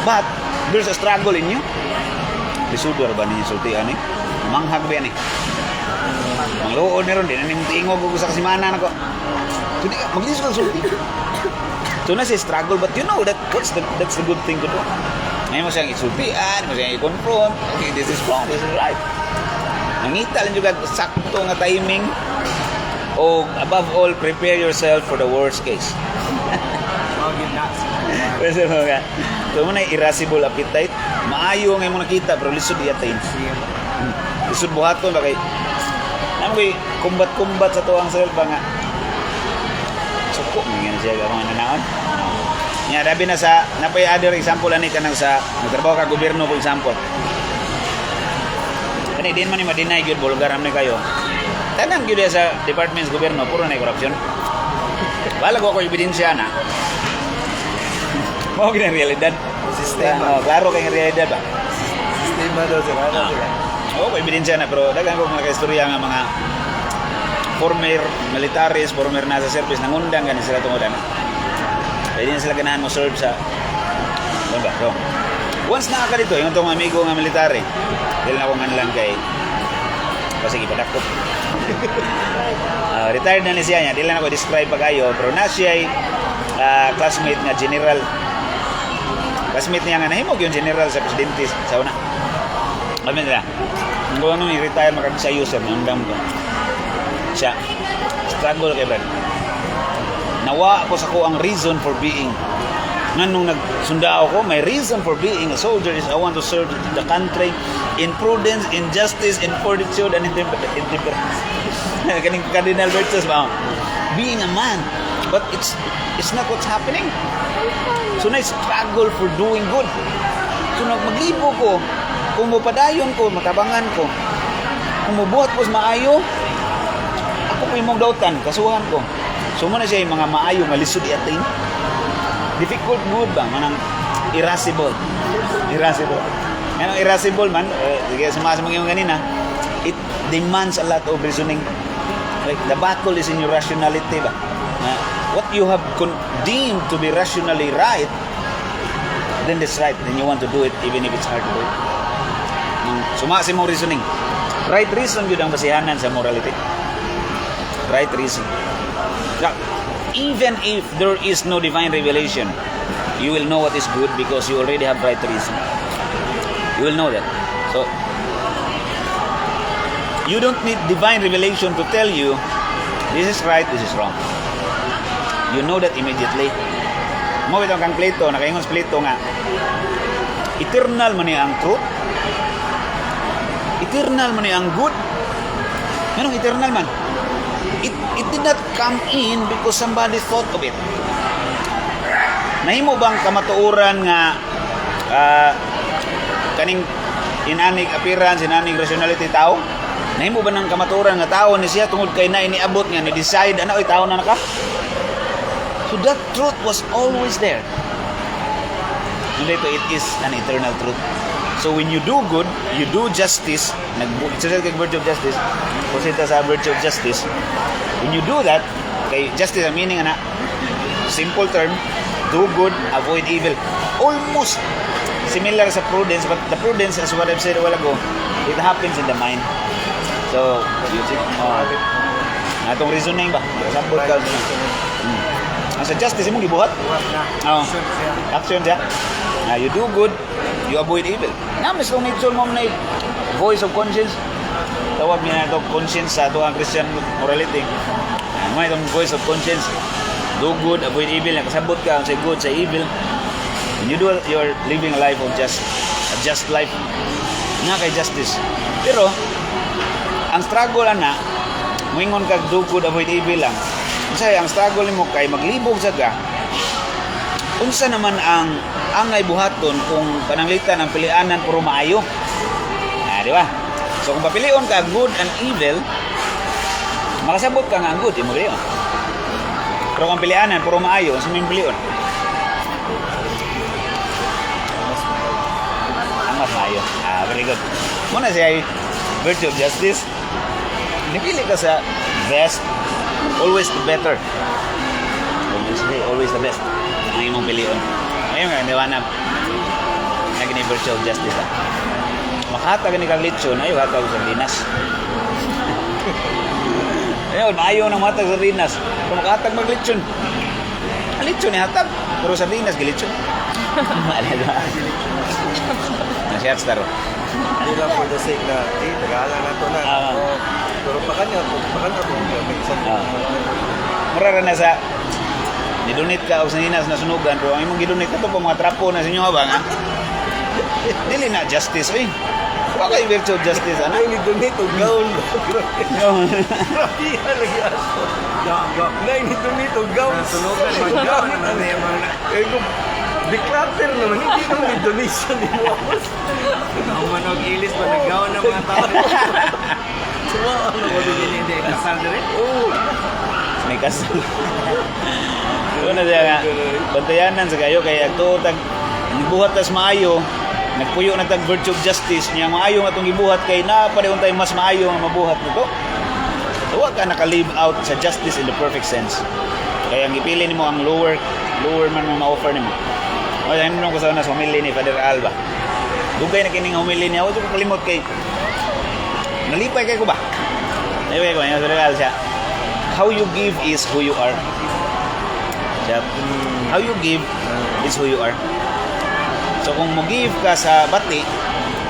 But there's a struggle in you. Lisudor ba ninyo sultian eh? Manghag ba yan eh? Mangluod ni ron, di na nang tingog ko sa kasimana na ko. So, maglisod ang sulti. So na siya struggle, but you know that that's the good thing to do. Ngayon mo siyang isultian, mo siyang i-confront, okay, this is wrong, this is right. Nangita lang juga sakto nga timing. O above all, prepare yourself for the worst case. Mao gyud na. Kasi mga, ito mo na irascible appetite. Maayo nga mo nakita, pero lisod iyatain. Lisod buhaton ba kay ano kay kumbat-kumbat sa tuwang self ba nga suko nga siya mga nanaon. Nya dabi na sa napay other example ani kanang sa nagtrabaho ka gobyerno for example. Kani din man ni madinay gyud bulgar amne kayo. Tanang gyud sa departments gobyerno puro na korupsyon. Wala ko ebidensya na. Mo gyud realidad. Sistema. Klaro kay realidad ba. Sistema daw sila. Ano sila? Oo, ebidensya na, pero dagan ko mga kaistorya nga mga former militaris, former nasa service, nangundang ganin sila tungodan. Pwede na sila ganahan mo serve sa ano ba? So, once na ka dito, yung itong amigo nga military, dahil na akong lang kay kasi ipadakop. Retired na ni siya niya, dahil na ako describe pa kayo, pero na siya ay classmate nga general. Classmate niya nga nahimog yung general sa presidente sa una. Kami nila. Kung ano yung retire makagsayo sir, nandam ko. Siya, struggle kay Brad. Nawa ako sa ko ang reason for being. Nga nung nagsunda ako, my reason for being a soldier is I want to serve the country in prudence, in justice, in fortitude, and in temperance. Kaning Cardinal Virtues ba? Being a man. But it's not what's happening. So na struggle for doing good. So maglibo ko, kung mapadayon ko, matabangan ko, kung mabuhat ko sa maayo, ako po yung magdautan, kasuhan ko. So muna siya yung mga maayo, malisod iating. Difficult good ba? Manang irascible. Irascible. Ganang irascible man, sige, sumasama yung ganina, it demands a lot of reasoning. Like, the battle is in your rationality ba? What you have deemed to be rationally right, then that's right. Then you want to do it even if it's hard to do it. Sumasi mong reasoning. Right reason yun ang basihanan sa morality. Right reason. Now, even if there is no divine revelation, you will know what is good because you already have right reason. You will know that. So, you don't need divine revelation to tell you this is right, this is wrong. You know that immediately. Mo itong kang Plato, nakaingon sa Plato nga, eternal man niya ang truth, eternal man niya ang good. Anong eternal man? It did not come in because somebody thought of it. Nahimo bang kamatuoran nga kaning inanig appearance, inanig rationality tao? Nahimo ba ng kamatuoran nga tao ni siya tungod kay na iniabot nga ni decide ano ay tao na naka? So that truth was always there. And it is an eternal truth. So when you do good, you do justice, nag-exercise kay virtue of justice, kusita sa virtue of justice, when you do that, kay justice ang meaning na, simple term, do good, avoid evil. Almost similar sa prudence, but the prudence, as what I've said a while ago, it happens in the mind. So, you see, atong reasoning ba? Example ka. Sa justice mo gibuhat? Oh. Action siya. You do good, you avoid evil. Na mas kung nature mo na voice of conscience. Tawag niya na ito conscience sa ito ang Christian morality. May itong voice of conscience. Do good, avoid evil. Nakasabot ka sa good, sa evil. When you do, you're living a life of a just life. Nga kay justice. Pero, ang struggle na, moingon kag do good, avoid evil lang. Kasi ang struggle mo kay maglibog sa ka, unsa naman ang angay buhaton kung pananglitan ang pilianan puro maayo. Di ba? So kung papilion ka good and evil, makasabot ka nga ang good, imo pilion. Pero kung pilianan puro maayo, unsa may pilion? Ang mas maayo. Very good. Muna siya virtue of justice. Napili ka sa best, always the better. Always the best. Ang imong pilion. Ayun nga, niwanap. Naging virtue of justice. Makahatag ni kang lechon, ayaw hatag sa sardinas. Ayun, maayaw na matag sa sardinas. Pero makahatag mag-lechon. Ang lechon ni hatag, pero sardinas gilechon. Maalala. Nasi-hot star. Hindi lang for the sake na, tagalan na to na. Ah. Pero pa kanya, may isang Ah. Mura na sa gidunit ka o sa hinas na sunugan pero ang imong gidunit ito po mga trapo na sa inyo ba nga? Dili na justice eh. Wa kay virtue of justice ana. Ay, ni Donito, gaul. Grabe lagi aso. Nay, ni Donito, gaul. Sunugan, mag-gaon naman na yung mga Eh, kung declutter naman, hindi naman ni donation ni mo. ang manog ilis pa nag-gaon ng mga tao. Ano ko din hindi kasal din? Oo. May kasal. So na siya nga, bantayanan sa kayo kaya ito tag gibuhat tas maayo, nagpuyo na tag virtue of justice niya maayo nga itong gibuhat kay na pareho tayo mas maayo nga mabuhat nito. So wag ka naka-live out sa justice in the perfect sense. Kaya ang ipili nimo ang lower man ang ma-offer nimo. O yan nung ko sa una sa humili ni Father Alba. Dugay na kining humili niya, ako ko kalimot kay nalipay kay ko ba? Nalipay ko niya Father Alba siya. How you give is who you are. Siya, how you give is who you are. So kung mo-give ka sa bati,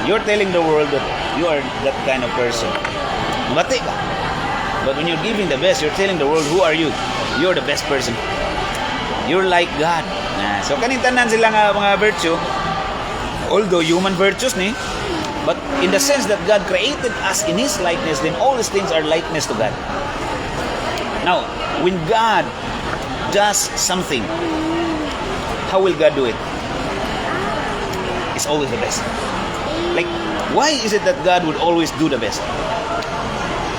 you're telling the world that you are that kind of person. Bati ka. But when you're giving the best, you're telling the world, who are you? You're the best person. You're like God. So kaning tanan sila nga mga virtue, although human virtues ni, but in the sense that God created us in His likeness, then all these things are likeness to God. Now, when God does something, how will God do it? It's always the best. Like, why is it that God would always do the best?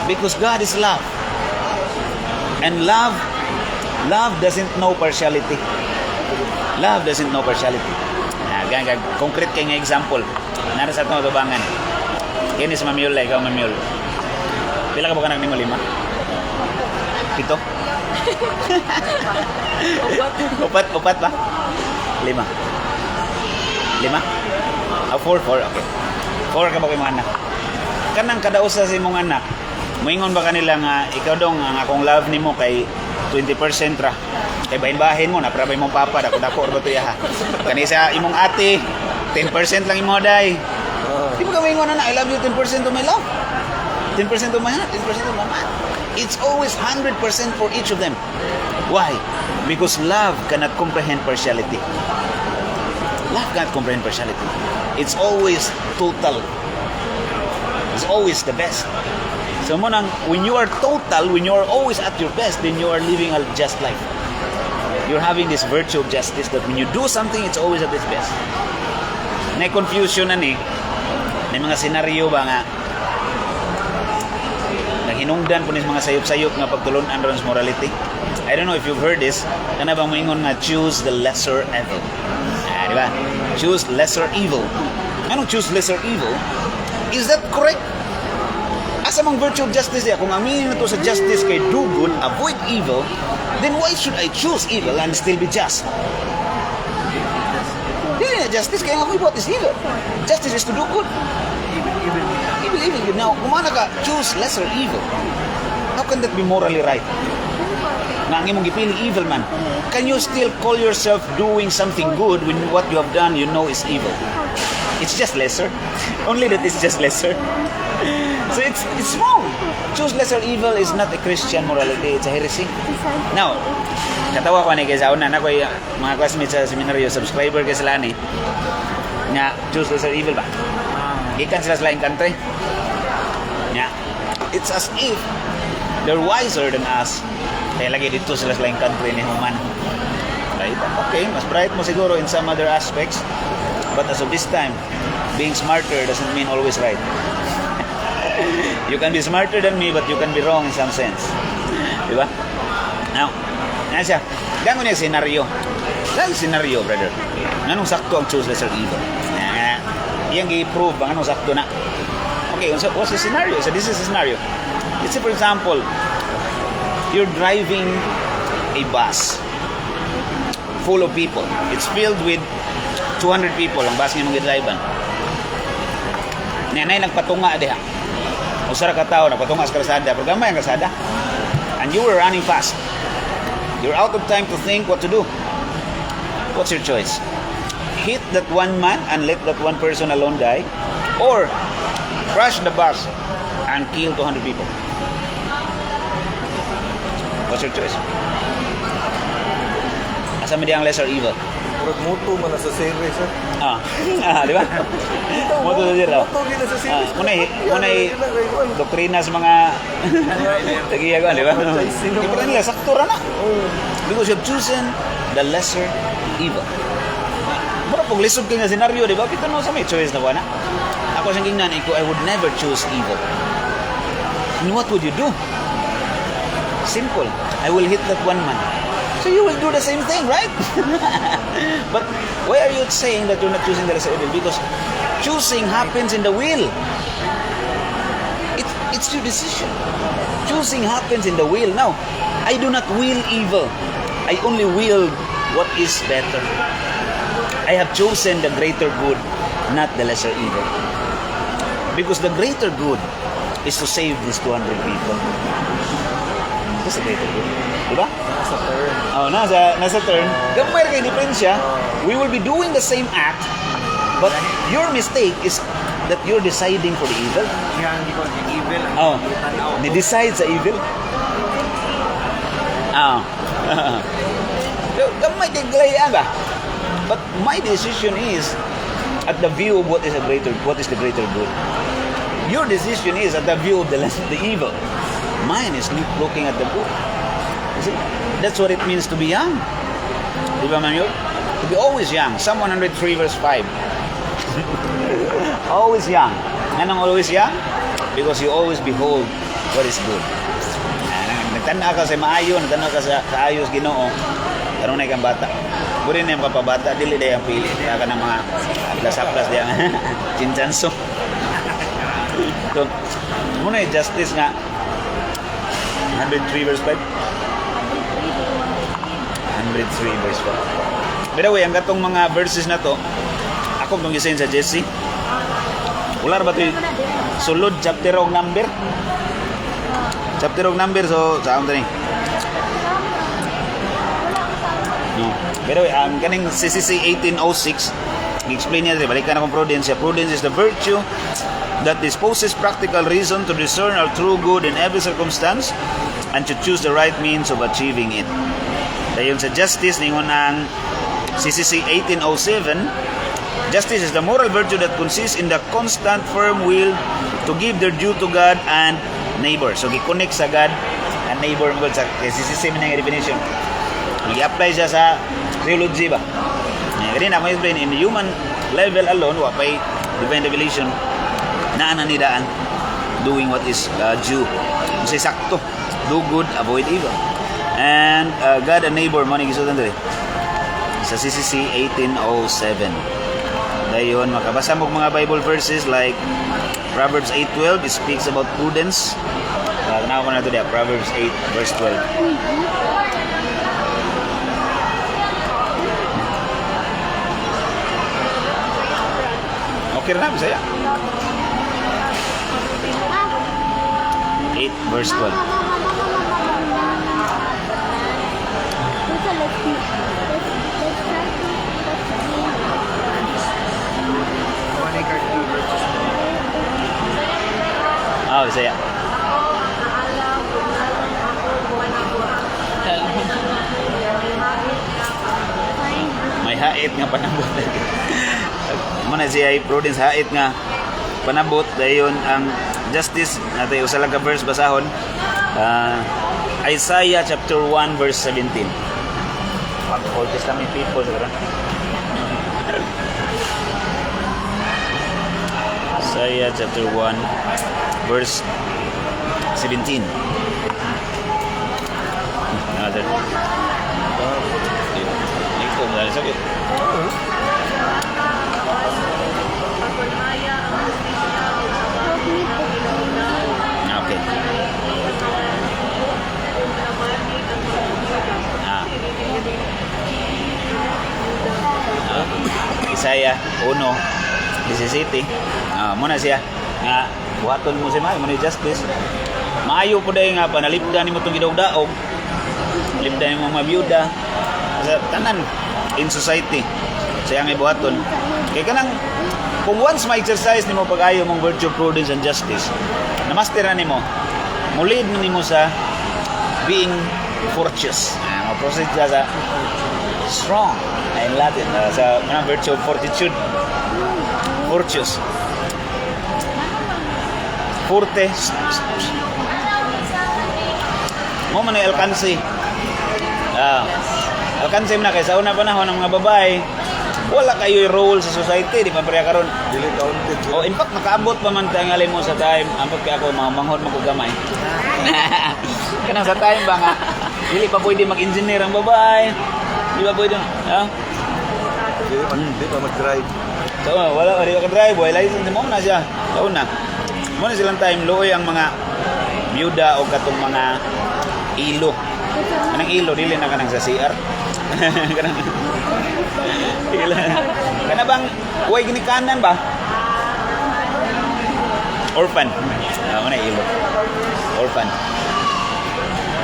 Because God is love. And love doesn't know partiality. Love doesn't know partiality. Ganyan, concrete kay nga example. Nara sa itong tubangan. Yan is mamiyol, ikaw mamiyol. Pila ka ba ka nagning lima? Pito? Upat ba? Lima? Four, okay. 4 ka ba kay mga anak? Kanang kadausa sa imong anak, moingon ba kanila nga ikaw dong ang akong love nimo kay 20% ra. Kay bahin-bahin mo na para imong papa dako-dako or bato yaha. Kanisa imong ate 10% lang imo day. Di mo ka moingon na I love you 10% of my love. 10% of my heart, 10% of my mind. It's always 100% for each of them. Why? Because love cannot comprehend partiality. Love cannot comprehend partiality. It's always total. It's always the best. So when you are total, when you are always at your best, then you are living a just life. You're having this virtue of justice that when you do something, it's always at its best. May confusion na ni. May mga senaryo ba nga hinungdan po nis mga sayop-sayop nga pagtulunan ron sa morality. I don't know if you've heard this. Kana bang moingon nga choose the lesser evil. Di ba? Choose lesser evil. Anong choose lesser evil? Is that correct? Asa mang virtue of justice ya? Kung ang meaning na to sa justice kay do good, avoid evil, then why should I choose evil and still be just? Dili na justice kaya nga what is evil? Justice is to do good. Evil. Now, kung ka choose lesser evil, how can that be morally right? Na ang imong gipili evil man, can you still call yourself doing something good when what you have done you know is evil? It's just lesser. Only that it's just lesser. So it's wrong. Choose lesser evil is not a Christian morality. It's a heresy. Now, katawa ko ni kay sa una na ko mga classmates sa seminaryo, subscriber kay sila ni nga choose lesser evil ba? Ikan sila sa laing country. Yeah. It's as if they're wiser than us. Kaya lagi dito sila sa laing country ni human. Right? Okay, mas bright mo siguro in some other aspects. But as of this time, being smarter doesn't mean always right. You can be smarter than me, but you can be wrong in some sense. Diba? Now, yan siya. Gango niya senaryo. Dahil senaryo, brother. Anong sakto ang choose lesser evil? Iyang i-prove bang anong sakto na. Okay, so what's the scenario? So this is the scenario. Let's say for example, you're driving a bus full of people. It's filled with 200 people. Ang bus niya mag-drive-an. Nanay nagpatunga diha. Usara ka tao nagpatunga sa kalsada. Programa yung kalsada. And you were running fast. You're out of time to think what to do. What's your choice? Hit that one man and let that one person alone die, or crash the bus and kill 200 people. What's your choice? Asa man di ang lesser evil? Murag moto man na sa series, sir. Di ba? Moto sa zero. Moto gina sa series. Munay doktrina sa mga tagiyagan, di ba? Di ba nila, sakto ra na. Because you have chosen the lesser evil. Mura pong lisod kayo nga senaryo, di ba? Kita no sa may choice na ba na? Ako siyang gingnan, I would never choose evil. And what would you do? Simple. I will hit that one man. So you will do the same thing, right? But why are you saying that you're not choosing the lesser evil? Because choosing happens in the will. It's your decision. Choosing happens in the will. Now, I do not will evil. I only will what is better. I have chosen the greater good, not the lesser evil. Because the greater good is to save these 200 people. That's the greater good. Diba? Sa turn. Oh, nasa turn. Gamay kay diferensya. We will be doing the same act, but your mistake is that you're deciding for the evil. Kaya hindi ko yung evil. Oh, ni-decide sa evil. Gamay kay glayaan ba? But my decision is at the view of what is the greater good. Your decision is at the view of the evil. Mine is looking at the good. You see? That's what it means to be young. Di ba, man yun? To be always young. Psalm 103 verse 5. Always young. Anong always young? Because you always behold what is good. Nagtanda ka sa maayo, nagtanda ka sa ayos Ginoo. Karon na kang bata. Puri na yung kapabata, dili na yung pili. Kaya ka ng mga aplas-aplas diyan. Chinchanso. So, muna yung justice nga. 103 verse 5. 103 verse 5. By the way, ang gatong mga verses na to, ako itong gisayin sa Jesse. Ular ba ito sulod, chapter og number? Chapter og number, so saan ito ni? No. By the way, ang kaning CCC 1806, i-explain niya, balikan akong prudence. Prudence is the virtue that disposes practical reason to discern our true good in every circumstance and to choose the right means of achieving it. Dayon sa justice, ningon ang CCC 1807, justice is the moral virtue that consists in the constant firm will to give their due to God and neighbor. So, gi-connect sa God and neighbor mo sa CCC man ang definition. I-apply siya sa theology ba? Ganyan na, may explain, in human level alone, wapay divine revelation na ananidaan doing what is due. Kasi sakto, do good, avoid evil. And God and neighbor, mo nagisutan dali sa CCC 1807. Dayon, makabasa mo mga Bible verses like Proverbs 8:12, it speaks about prudence. Tanaw ko na ito diya, Proverbs 8 verse 12. Okay na, Bisaya. 8 verse 12. Bisaya. May hait nga panabot. Mana siya prudence hait nga panabot dayon ang justice natay usa lang ka verse basahon. Isaiah chapter 1 verse 17. Old Testament people sa Isaiah chapter 1 verse 17. Another. Ito dahil sakit. Okay. Isaiah 1:17. Muna siya nga buhaton mo si Mayo, muna justice. Maayo po dahil nga panalipdan ni mo itong gidawdaog. Lipdan ni mo mga byuda. Sa tanan in society. Siya nga ibuhaton. Kaya kanang kung once ma-exercise nimo pag-ayo mong virtue, prudence, and justice, namasteran nimo, mulid na nimo sa being virtuous. Ma-proceed ka sa strong. In Latin, sa mga virtue of fortitude. Virtuous. Forte. Mo man ay alkansi. Alkansi mo na kay sa una panahon ng mga babae, wala kayo role sa society, di pa pareha karon. Dili counted. Oh, in fact nakaabot pa man tangali mo sa time, ambot kay ako manghod mo ko gamay. Kana sa time ba nga dili pa pwede mag-engineer ang babae. Di ba pwede? Di pa mag-drive. So, wala ka drive, wala license mo na siya. Sa una. Mo na silang time luoy ang mga byuda o katong mga ilo. Anong ilo dili na kanang sa CR. Kanang ilo. Kana bang way ginikanan ba? Orphan. Ano ilo? Orphan.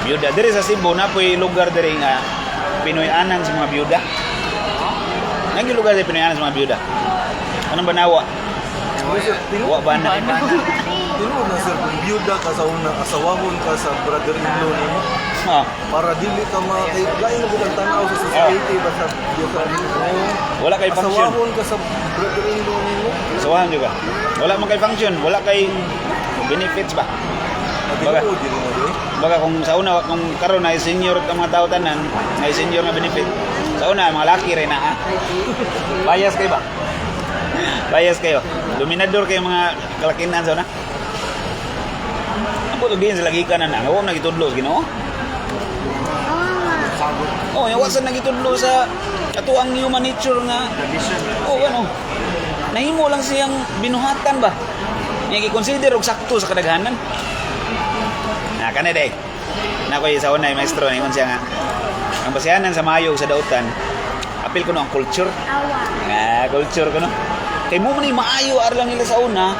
Byuda diri sa Cebu na po'y lugar diri nga Pinoy-anan sa mga byuda. Nang lugar sa Pinoy-anan sa mga byuda. Anong banawa? Wa ba na? Tinuod na sir, kung byuda ka sa una, asawahon ka sa brother-in-law nimo, para dili ka lain na ang tanaw sa society basta byuda nimo. Wala kay function. Asawahon ka sa brother-in-law nimo. Sawahan juga. Wala man kay function, wala kay benefits ba? Tinuod dili mo di. Baga kung sa una, kung karon na senior ka mga tao tanan, na senior nga benefit. Sa una, mga laki rin na ha. Bias kayo ba? Bias kayo. Dominador kayo mga kalakinan sa una. Ang puto din sa lagi ka na na. Huwag nagitudlo sa Ginoo. Oh, yung wasan nagitudlo sa ato ang human nature nga. Oh, ano. Nahimo lang siyang binuhatan ba? Yung i-consider og sakto sa kadaghanan. Kana day. Na ko sa unay maestro ningon siya nga. Ang basihanan sa mayo sa dautan, apil ko no ang culture. Culture ko no. Kay mo man maayo ar lang nila sa una.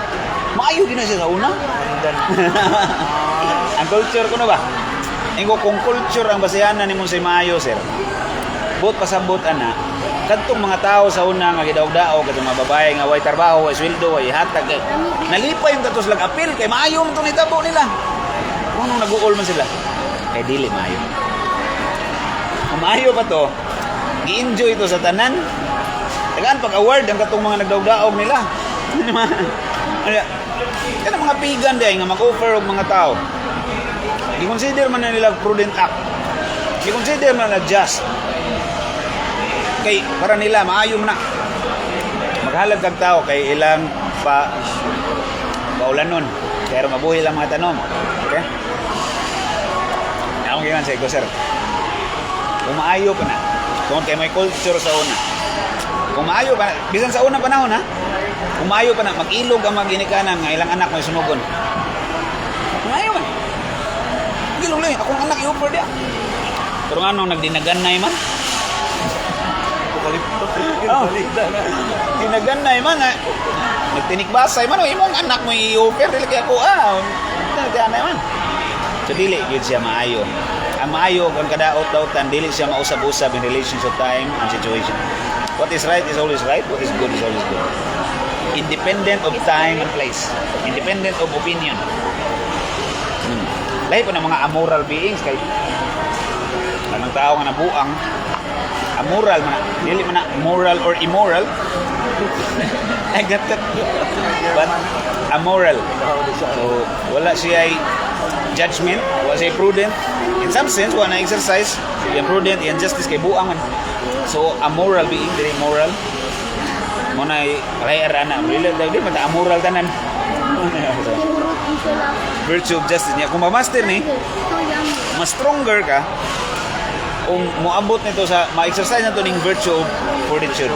Maayo gina siya sa una. Ang culture ko no ba? Ingo kung culture ang basihanan nimo sa maayo sir. Bot pasabot ana. Kadtong mga tao sa una nga gidaog-daog kadtong mga babae nga way trabaho, way sweldo, way hatag. Nalipay yung katos lag apil kay maayo man to nitabo nila. Kung nag-uol man sila, kay dili maayo. Kung maayo pa to, gi-enjoy ito sa tanan. Tagaan pag-award ang katong mga nagdaog-daog nila. Kaya mga pigan day nga mag-offer og mga tao. Gi-consider man na nila prudent act. Gi-consider man na just. Kay para nila maayo man na. Maghalag kag tao kay ilang paulanon. Pero mabuhi lang mga tanong. Okay? Ako ganyan sa iko, sir. Kung maayo pa na, kung kayo may culture sa una, kung maayo pa na, bisan sa unang panahon ha, kung maayo pa na, mag-ilog ang mag-inikanan nga ilang anak may sunugon. Kung maayo man. Mag-ilog lang, akong anak i-offer dia. Pero nga nung nagdinaganay man, dinaganay man ha, nagtinikbasay man, imong anak mo i-offer, dili kaya ako, nagtianay man. So dili yun siya maayo. Ang maayo ang kadaot-daotan dili siya mausab-usab in relations of time and situation. What is right is always right, what is good is always good. Independent of time and place. Independent of opinion. Lahi po ng mga amoral beings kay anong tao nga nabuang amoral man, dili man na moral or immoral. I got that. But amoral. So wala siya ay judgment, wala siya prudent. In some sense, wala na exercise, yung prudent, yung justice kay buang man. So, amoral being, very moral. Muna ay rayar na, really, di man amoral tanan. Virtue of justice niya. Kung ma-master ni, mas stronger ka, kung moabot nito sa, ma-exercise na ito ng virtue of fortitude.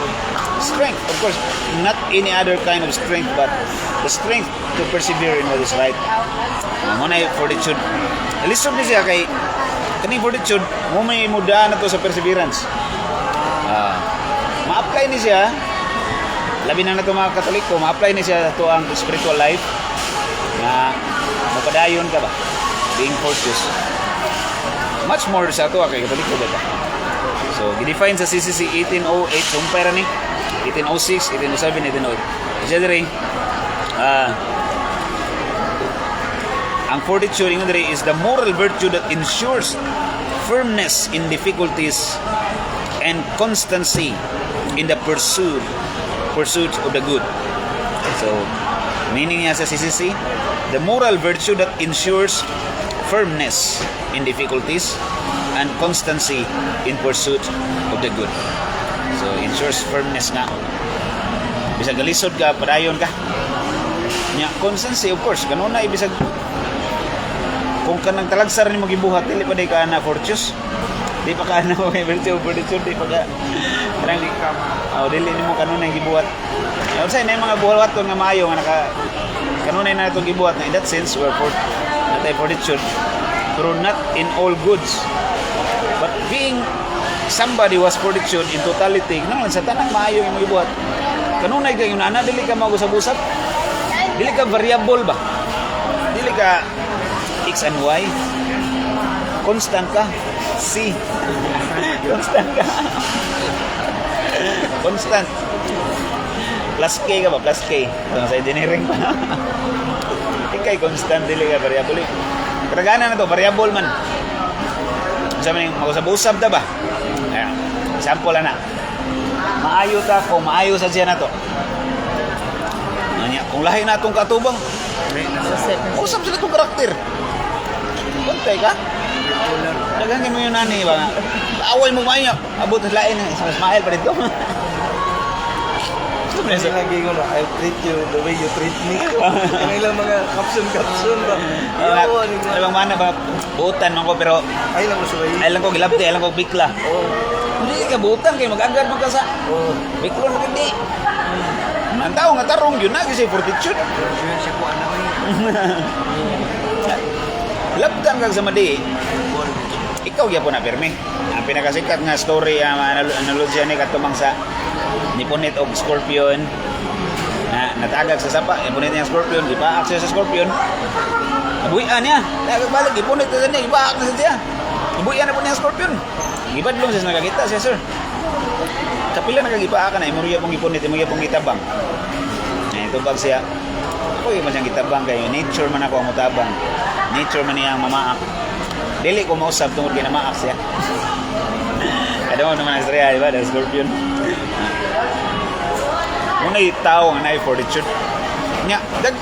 Strength, of course, not any other kind of strength, but the strength to persevere in what is right. Muna ay fortitude. Lisod ni siya kay kaning fortitude, mo may mudaan na to sa perseverance. Ma-apply ni siya, labi na to mga Katoliko, ma-apply ni siya to ang spiritual life na mapadayon ka ba? Being fortuous. Much more sa to kay Katoliko ba? So, gidefine sa CCC 1808, sumpay ra ni 1806, 1807, 1808. Siya diri, ang fortitude ingon diri is the moral virtue that ensures firmness in difficulties and constancy in the pursuit of the good. So, meaning niya sa CCC, the moral virtue that ensures firmness in difficulties and constancy in pursuit of the good. So, ensures firmness nga. Bisag galisod ka, padayon ka. Nya, constancy, of course, ganun na ibisag kung kanang talagsar ni magibuhat, dili pa day ka na fortunes. Di pa ka na may virtue of fortitude, di pa ka kanang dili nimo kanunay gibuhat. Unsay na yung mga buhaton nga maayo nga naka kanunay na itong gibuhat na in that sense we're natay fortitude, pero not in all goods. But being somebody was fortitude in totality, nang sa tanang maayo yung gibuhat. Kanunay kay yung ana dili ka magusab-usab. Dili ka variable ba? Dili ka X and Y. Constant ka. C. Constant ka. Constant. Plus K ka ba? Plus K. Ito sa engineering pa. Ikay constant, dili ka variable. Karagana na to, variable man. Sabi niyo, mag-usab-usab ta ba? Ayan. Sample na. Maayo ta kung maayo sa siya na to. Kung lahi na itong katubang, usap sila itong karakter. Kuntay ka? Nagangin mo yung nani ba? Away mo maayo. Abot at lain. Smile pa dito. Kasi lagi ko na, I treat you the way you treat me. Ang ilang mga caption ba? Alam mana ba? Buutan man ko pero Ay lang mo suway. ay lang ko gilabti, ay lang ko bikla. Hindi ka buutan kay mag-agad mo ka sa. Biklon mo hindi. Ang tao nga tarong yun na kasi fortitude. Yun siya po anak ko. Labdan kag sa madi. Ikaw gyapon na pirmi. Ang pinakasikat nga story ang analogy ni katumang sa nipunit og scorpion na natagag sa sapa, ipunit niya ang scorpion, ipaak siya sa scorpion. Nabuhian niya. Tagagbalik, ipunit na niya, ipaak na siya. Nabuhian na po niya ang scorpion. Ibadlong siya nakakita siya, sir. Kapila nakagipaaka na, imuriya pong ipunit, imuriya pong gitabang. Ito pag siya, uy, man siyang gitabang kayo. Nature man ako ang mutabang. Nature man niya ang mamaak. Dili ko mausap tungkol kay namaak siya. Kada mo naman ang istorya, di ba? The scorpion. Muna yung tao nga na fortitude. Nga,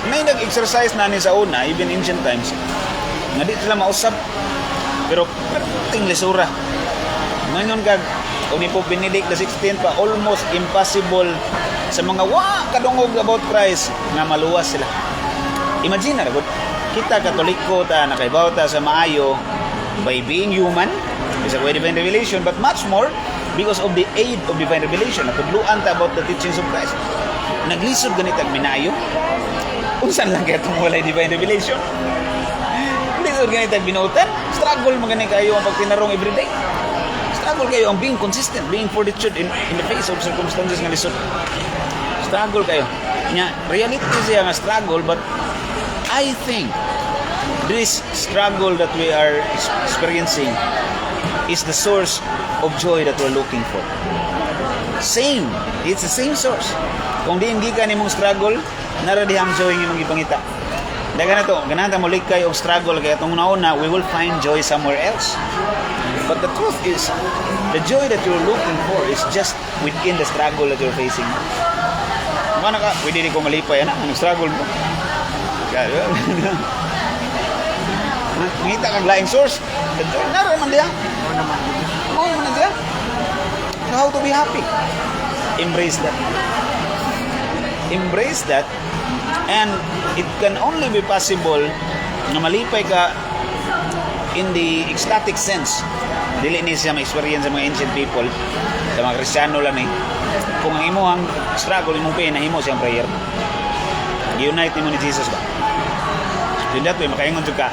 nag-exercise na ni sa una, even ancient times, nga di sila mausap. Pero, perting lisura. Ngayon kag, kung ni Pope Benedict XVI pa, almost impossible sa mga kadungog about Christ nga maluwas sila. Imagine na, kita Katoliko ta, nakaibaw ta sa maayo by being human, isa ko divine revelation, but much more because of the aid of divine revelation. Natudluan ta about the teachings of Christ. Naglisod ganit ang minayo. Unsan lang kaya itong walay divine revelation? Lisod ganit ang binutan. Struggle magani kayo ang pagtinarong everyday. Struggle kayo ang being consistent, being fortitude in the face of circumstances nga lisod. Struggle kayo. Nya, reality siya nga struggle, but I think this struggle that we are experiencing is the source of joy that we're looking for. Same. It's the same source. Kung di hindi ka ni mong struggle, naradihang joy ng mong ipangita. Daga na to, gananta mo likay og struggle, kaya itong nauna, we will find joy somewhere else. But the truth is, the joy that you're looking for is just within the struggle that you're facing. Mana ka, pwede di ko malipay, ang struggle mo. Ngita kang laing source, naroon man diya. Oo naman diya. How to be happy. Embrace that. Embrace that, and it can only be possible na malipay ka in the ecstatic sense. Dili ni siya ma-experience sa mga ancient people, sa mga Kristiyano lang eh. Kung ang imuhang struggle, imong pain, nahimo siyang prayer. Unite mo ni Jesus ba? So that way, makaingon ka.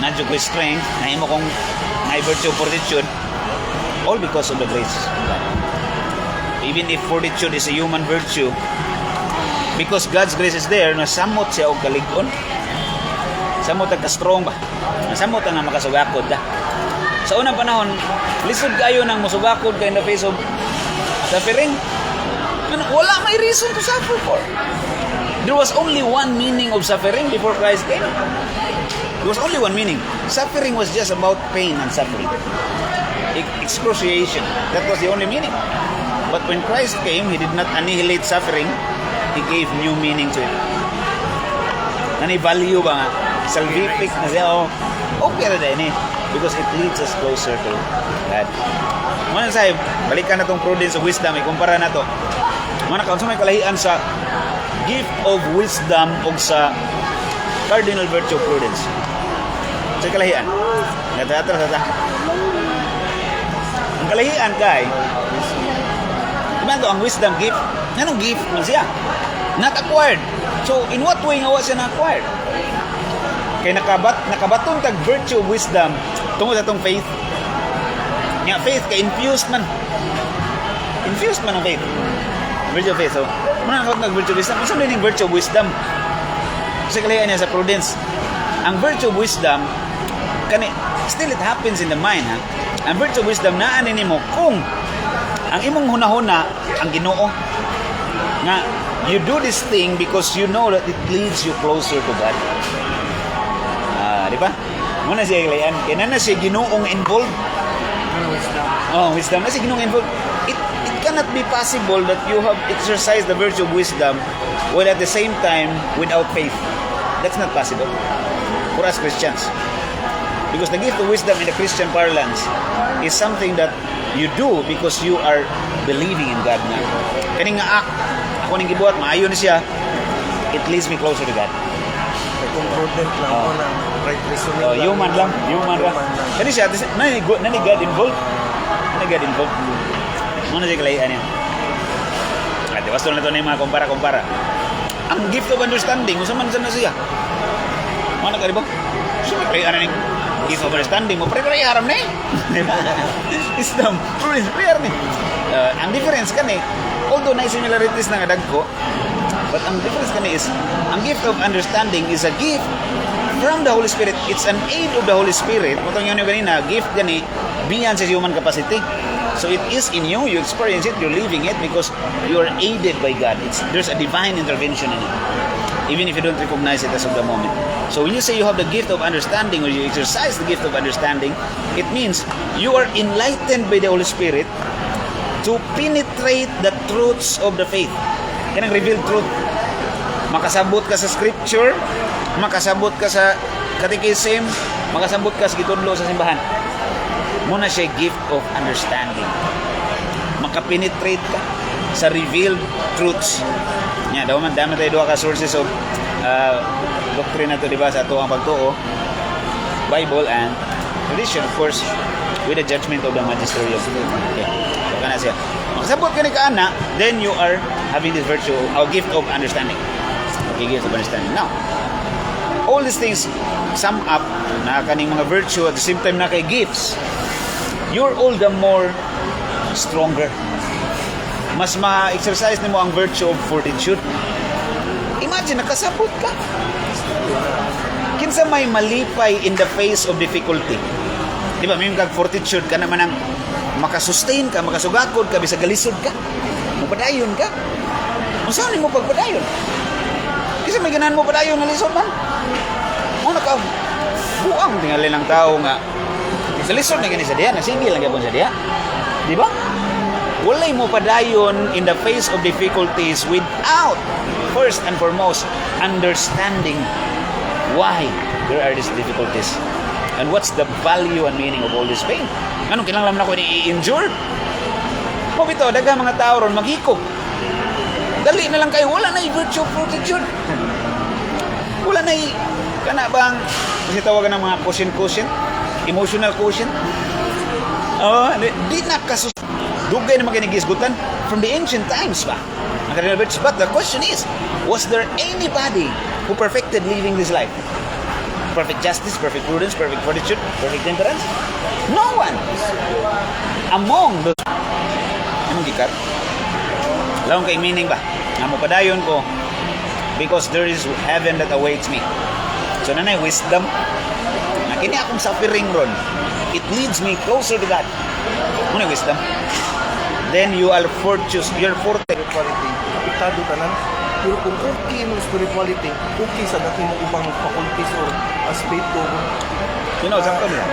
Nadyo ko strength, nahimo kong na-virtue of fortitude, all because of the grace of God. Even if fortitude is a human virtue, because God's grace is there, nasamot siya og kalig-on. Samot ang ka-strong ba? Nasamot ang makasugakod ka. Sa unang panahon, lisod kayo ng musugakod kayo in the face of suffering. Wala may reason to suffer for. There was only one meaning of suffering before Christ came. There was only one meaning. Suffering was just about pain and suffering. Excruciation. That was the only meaning. But when Christ came, He did not annihilate suffering. He gave new meaning to it. Nani-value ba nga? Salvific na siya. Okay na din eh. Because it leads us closer to God. Mga sahib, balikan na itong prudence of wisdom. Ikumpara na to. Mga nakaunsa may kalahian sa gift of wisdom o sa cardinal virtue of prudence. Sa kalahian. Natatra sa ang kalahian kay diba ito ang wisdom gift? Anong gift man siya? Not acquired. So, in what way nga wa siya na-acquired? Kay nakabaton tag virtue of wisdom tungod sa itong faith. Nga faith kay infused man. Infused man ang faith. Virtue of faith. So, muna nakawag nag-virtue of wisdom. Ano din yung virtue of wisdom? Kasi kalahian niya sa prudence. Ang virtue of wisdom, still it happens in the mind, ha? Ang virtue of wisdom, naanin mo kung ang imong hunahuna ang Ginoo nga you do this thing because you know that it leads you closer to God. Di ba? Muna siya kalahian. Kaya na siya Ginoong involved. Wisdom. Na siya Ginoong involved. It cannot be possible that you have exercised the virtue of wisdom while at the same time without faith. That's not possible for us Christians. Because the gift of wisdom in the Christian parlance is something that you do because you are believing in God na. Kani nga ako ning gibuhat, maayo ni siya, it leads me closer to God. Kung prudent lang ako na right reasoning. Human lang. Kani siya, nani God involved? Nani God involved? Muna siya kalahian niya. At wasto na ito na yung mga kumpara-kumpara. Ang gift of understanding, kung saan na siya? Mana ka, di ba? So, may kalahian na gift of understanding mo, pre-pre haram na eh. Wisdom, prudence, pre-haram na eh. Ang difference ka ni, although na similarities na nga dagko, but ang difference ka ni is, ang gift of understanding is a gift from the Holy Spirit. It's an aid of the Holy Spirit. Matong yun yung ganina, gift gani, beyond sa human capacity. So it is in you, you experience it, you're living it because you are aided by God. There's a divine intervention in it. Even if you don't recognize it as of the moment. So when you say you have the gift of understanding or you exercise the gift of understanding, it means you are enlightened by the Holy Spirit to penetrate the truths of the faith. Yan ang revealed truth. Makasabot ka sa scripture, makasabot ka sa catechism, makasabot ka sa gitudlo sa simbahan. Muna siya gift of understanding. Makapenetrate ka sa revealed truths. Nya, dami tayo duha ka sources of doctrine na to, di ba, sa ato ang pagtuo, Bible and tradition, of course, with the judgment of the magisterium. Okay, so kana siya. Makasabot ka ni kaana, then you are having this virtue or gift of understanding. Okay, gift of understanding. Now, all these things sum up na kaning mga virtue at the same time na kay gifts, you're all the more stronger. Mas ma-exercise nimo ang virtue of fortitude. Imagine, nakasabot ka. Kinsa may malipay in the face of difficulty. Di ba, may fortitude ka naman ang makasustain ka, makasugakod ka, bisag galisod ka. Mupadayon ka. Saan mo pagpadayon? Kasi may ganahan mo padayon na lisod man. Buang tingali ng tao nga. Sa lisod na gani sa diya, nasinggil lang gabon sa diya. Di ba? Walay mo padayon in the face of difficulties without, first and foremost, understanding why there are these difficulties. And what's the value and meaning of all this pain? Anong kinahanglan na ko i-endure? Kung ito, daga mga tao ron, maghikog. Dali na lang kayo, wala na virtue of fortitude. Wala na kana bang, kasi tawagan ng mga quotient, emotional quotient. Di na dugay na maginigisgutan from the ancient times ba? But the question is, was there anybody who perfected living this life? Perfect justice, perfect prudence, perfect fortitude, perfect temperance? No one. Among those, anong gikat? Laong kay meaning ba? Nga mo padayon ko because there is heaven that awaits me. So nanay wisdom. Na kini akong suffering ron, it leads me closer to God. Muna wisdom. Then you are fortunes, your forte. apektado tanan. Pero kung okay mo spirituality, okay sa dati mo ubang faculties or aspeto mo. Sino, sakto nila?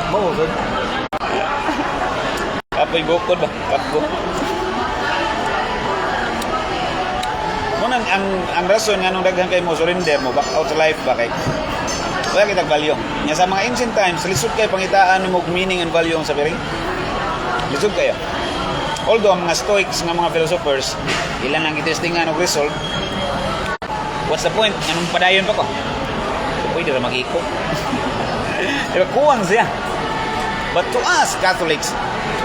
Mao, God. Kapoy bukod ba? Kapgo. Munang ang rason nga nung daghan kay mo surrender mo back out sa life ba kay wala kitag value. Nya sa mga ancient times lisod kay pangitaan mo meaning and value ang sabiring. Lisod kayo. Although ang mga Stoics nga mga philosophers ilan ang gitestingan og result. What's the point? Anong padayon pa ko? Pwede ra mag-iko. Pero kuwang siya. But to us Catholics,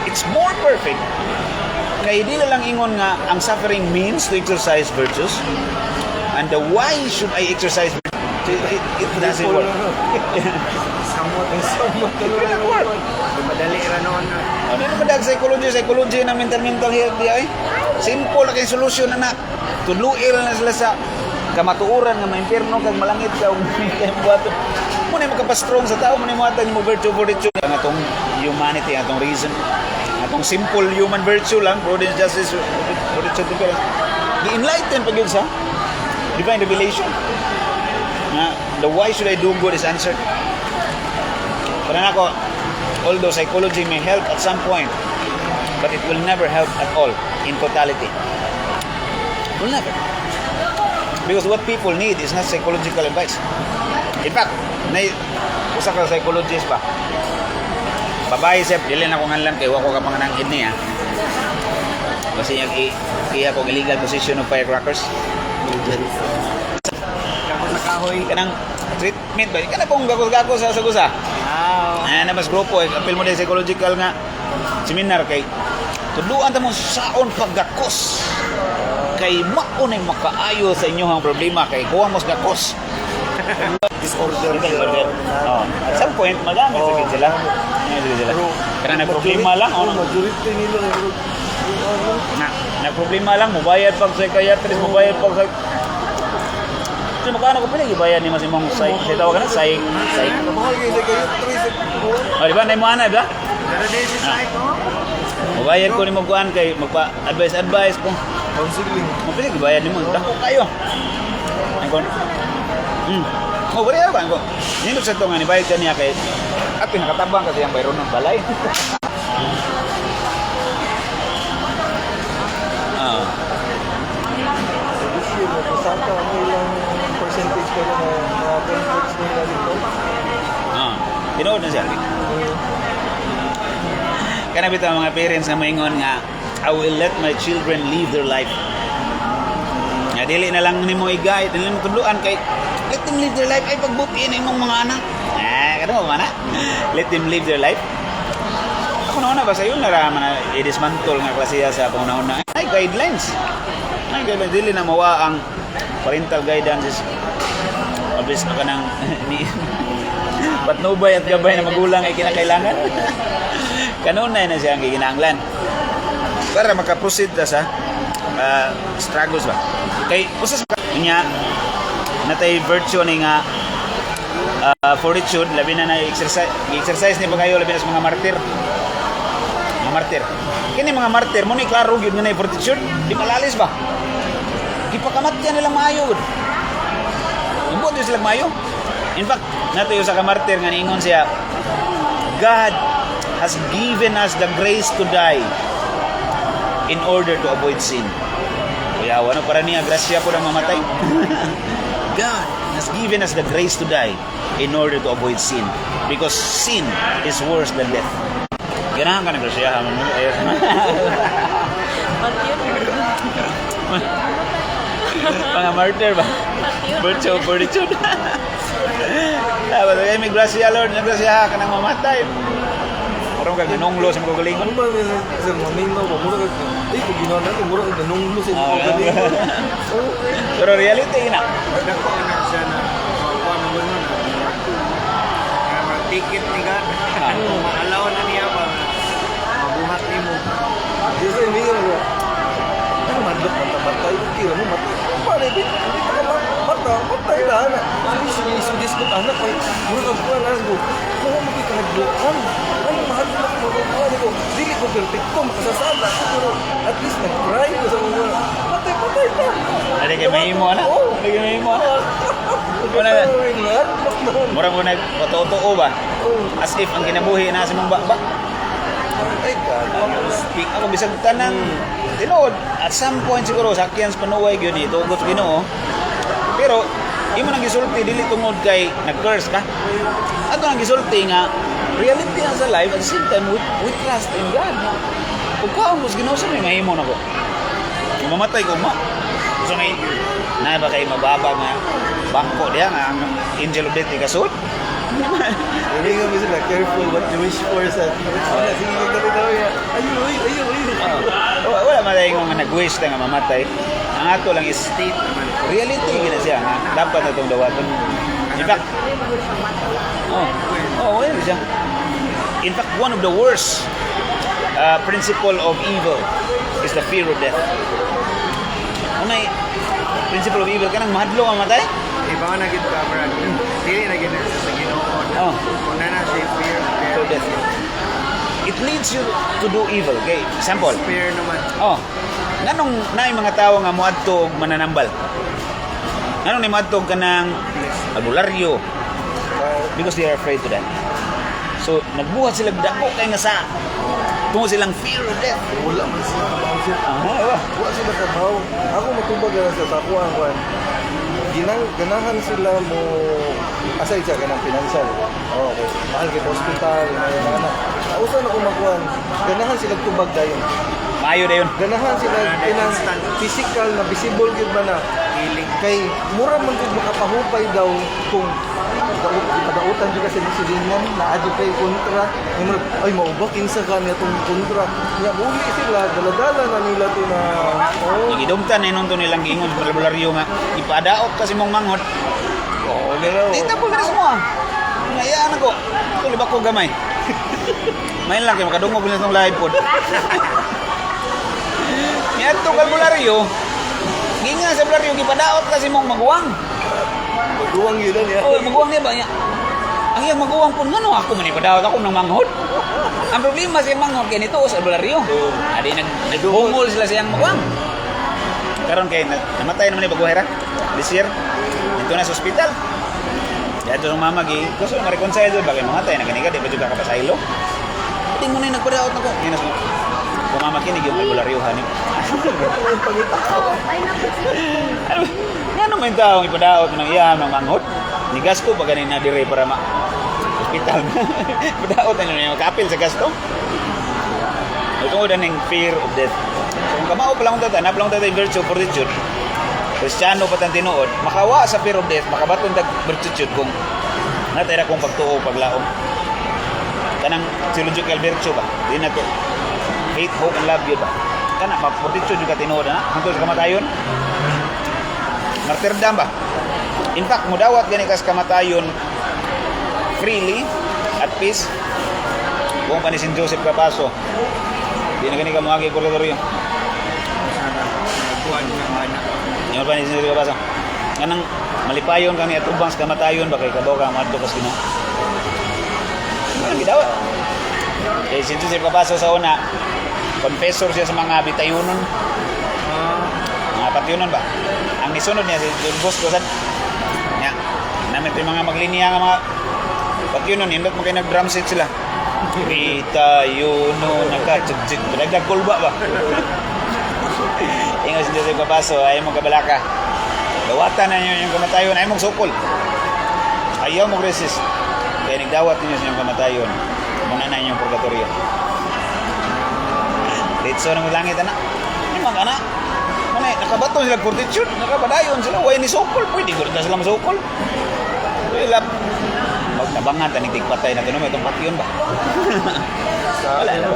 it's more perfect. Kaya di lang ingon nga ang suffering means to exercise virtues and the why should I exercise virtues? It doesn't work. Samot. It doesn't work. Madali ra noon. Ano naman dag psychology na mental health di ay? Simple lang yung solution na tuluil na sila sa kamatuuran nga ma-impierno kag malangit ka ug buhaton. Mo na makapastrong sa tao mo na matag mo virtue fortitude ang atong humanity, atong reason. Atong simple human virtue lang, prudence, justice, fortitude, temperance. Di-enlighten pag yun sa divine revelation. Na the why should I do good is answered. Para nako, although psychology may help at some point, but it will never help at all in totality. It will never. Because what people need is not psychological advice. In fact, usa ka psychologist pa. Babae sep, dili na ko nganlan kay wako ka panganangin niya. Kasi iya ko illegal possession of firecrackers. Kako sa kahoy. Kanang treatment ba? Kana pong gagos-gagos sa sagusa. Wow. Na mas grupo apil mo din psychological nga seminar kay tudluan ta mo saon paggakos. Kay mao nay makaayo sa inyong problema kay kuha mo sa gakos. Disorder. Oh, at some point magamit sa sila. Kana na problema lang Majority nila na problema lang mobayad pag psychiatrist, mobayad pag so magkano ko pala ibayad ni mas imong psych tawag na psych mahal kayo kayo oh di ba nay mo ana ba Pero din si Psycho. mobayad ko ni mo kuan kay magpa-advise ko counseling. mo pala ibayad nimo dako kayo ay kon oh wala ba ko nino sa to nga ni bayad kaniya kay at pinakatabang kasi ang bayron ng balay This year, masaka ang ilang percentage ko na mga converts nila dito. tinood na siya kana bitaw mga parents nga maingon nga I will let my children live their life nga dili na lang nimo i-guide dili mo tudluan kay let them live their life ay pagbutiin imong mga anak kada mo mana let them live their life ako na ba sa iyo naraman na i-dismantle nga klase sa pangunahon ay guidelines dili na mawa ang parental guidance obvious ka nang ni patnubay at gabay na magulang ay kinakailangan kanunay na siya ang giginahanglan para makaproceed ta sa struggles ba kay usa sa niya natay virtue ni nga fortitude labi na exercise ni pagayo labi na sa mga martir kini mga martir mo ni klaro gyud nga nay fortitude di malalis ba gipakamatyan nila maayo gud imbo di sila maayo in fact natuyo sa kamartir nga niingon siya God has given us the grace to die in order to avoid sin. Kaya ano para niya grasya po nang mamatay. God has given us the grace to die in order to avoid sin because sin is worse than death. Ganahan ka na grasya mo ayos na. Mga martyr ba? Virtue fortitude. Dapat ay may grasya Lord, grasya ka nang mamatay. Parang kag nanunglo sa mga galingon. Ano ba sa mga nino ba mura ka kung ginawa natin mura ka nanunglo sa mga galingon. Pero reality na. Dako na siya na kuha mo nun. Kaya mag-ticket ni God. Alaw na niya ba mabuhat ni mo. Di sa mingo ba? Ano madlok matamatay? Kira mo matay. Pare, di ka matay. patay na anak. Sugis ko anak ay murag ko na ko. Kung mo kita nagbukan. Ay mahal na ko ko. Dili ko perfecto makasasala pero at least nag-try ko sa mga patay pa. Ada kay mahimo na. Ada kay mahimo. Wala na. Murang muna totoo ba? As if ang kinabuhi na sa mong ba. Ay God. Speak ako bisag tanang tinuod at some point siguro sakyan sa panuway gyud ito ugot Ginoo. Pero imo nang gisulti dili tungod kay nag-curse ka. Ato nang gisulti nga reality na sa life at the same time we trust in God. Kung kaon mo Ginoo sa may mahimo nako. Kung mamatay ko ma. So may na ba kay mababa nga bangko diya nga ang angel of death kasud. Hindi nga bisa na careful what you wish for sa. Sige magdali daw ya. Ayo. Wala man tayo nga nag-wish na nga mamatay. Ang ato lang is State naman. reality gina siya nga dapat na itong dawaton. In fact, wala siya. In fact, one of the worst principle of evil is the fear of death. Unay principle of evil kanang mahadlo ang matay. Iba ka na gid ka, Brad. Dili na gid sa Ginoo. Kung na siya fear Fear of death. It leads you to do evil. Okay, example. Fear naman. Nanong na mga tao nga moadto og mananambal? Nanong ni moadto ka ng albularyo? Because they are afraid to die. So, nagbuhat sila dako kay nga sa tungo silang fear of death. Wala man sila kabaw siya. Wala. Wala sila kabaw. Ako matubag na sa takuan ko. Ganahan sila mo aside siya kanang financial. Okay. Mahal kay hospital, na. Usa na ko magkuan. Ganahan sila tubag dayon. Maayo na yun. Ganahan sila kanang physical na visible gyud ba na. Feeling. Kay mura man gyud makapahupay daw kung padautan juga sa silingan na adyo kay kontra. Ay maubak insa ka niya tong kontra. Ya muli sila daladala na nila to na Yung idumtan na yun to nilang gingon sa albularyo nga. Ipadaot kasi mong manghot. galaw. Dito po na semua. Ngayaan ako. Ito libak ko gamay. Main lang kayo makadungog na itong live pod. Yan itong albularyo. Ginga sa albularyo, ipadaot kasi mong maguwang. Duwang yun niya. Maguwang niya ba? Ang iyang maguwang po, ano ako manipadaot ako ng manghod? Ang problema sa manghod kaya nito sa albularyo. Adi nagbungol sila sa iyang maguwang. Karon kay namatay naman ni Baguhera this year. Dito na sa ospital. Ya ito ng mamagi. Gusto nga reconcile doon bagay mamatay na ganiga di ba juga kapasaylo. Ting mo na nagpadaot nako. Kaya na kumamakinig yung albularyo hanin. Ay, Ano? Nga naman yung taong ipadaot ng iyam ng manghod. Ni gasto pa ganin na dire para hospital. Padaot na nyo yung kapil sa gasto. Ito ko ng fear of death. So kung kamao pa lang tata, napalang tata yung virtue of fortitude. Kristiyano pa tang tinuod, makawa sa fear of death, makabatong tag virtue kung natira kong pagtuo, paglaom. Kanang theological virtue ba? Di na to. Faith, hope, and love yun ba? Kana, fortitude yung katinuod na. Hangtod sa kamatayon. Martyrdom ba? In fact, mudawat gani kas kamatayon freely at peace. Buong pa ni St. Joseph Capasso. Di na gani ka mga koridoryo. Sana. Nagkuhan ng anak. Yung pa ni St. Joseph Capasso. Kanang malipayon kami at ubang sa kamatayon ba kay kabaw ka madto kas Ginoo. Ang gidawat. Kay St. Joseph Capasso sa una, confessor siya sa mga bitayunon. Mga patyunon ba? Ang nisunod niya si John Bosco sad. Nya. Namin yung mga maglinya nga mga patyunon, hindot mo kayo nag-drum set sila. Bitayuno nakatsig-tsig. Nagkagkulba ba? Ingat si Joseph Capasso, ayaw mong kabalaka. Dawatan na niyo yung kamatayon, ayaw mong sukol. Ayaw mong resist. Kaya nagdawat niyo sa inyong kamatayon. Muna na inyong purgatorio. Ditso na mo langit, anak. Hindi mga anak. Muna, nakabato sila fortitude. Nakabadayon sila. Huwag ni sukol. Pwede ko rin na sila masukol. Wala. Huwag nabangan, tanig patay na ito naman. Itong patyon ba? Wala na.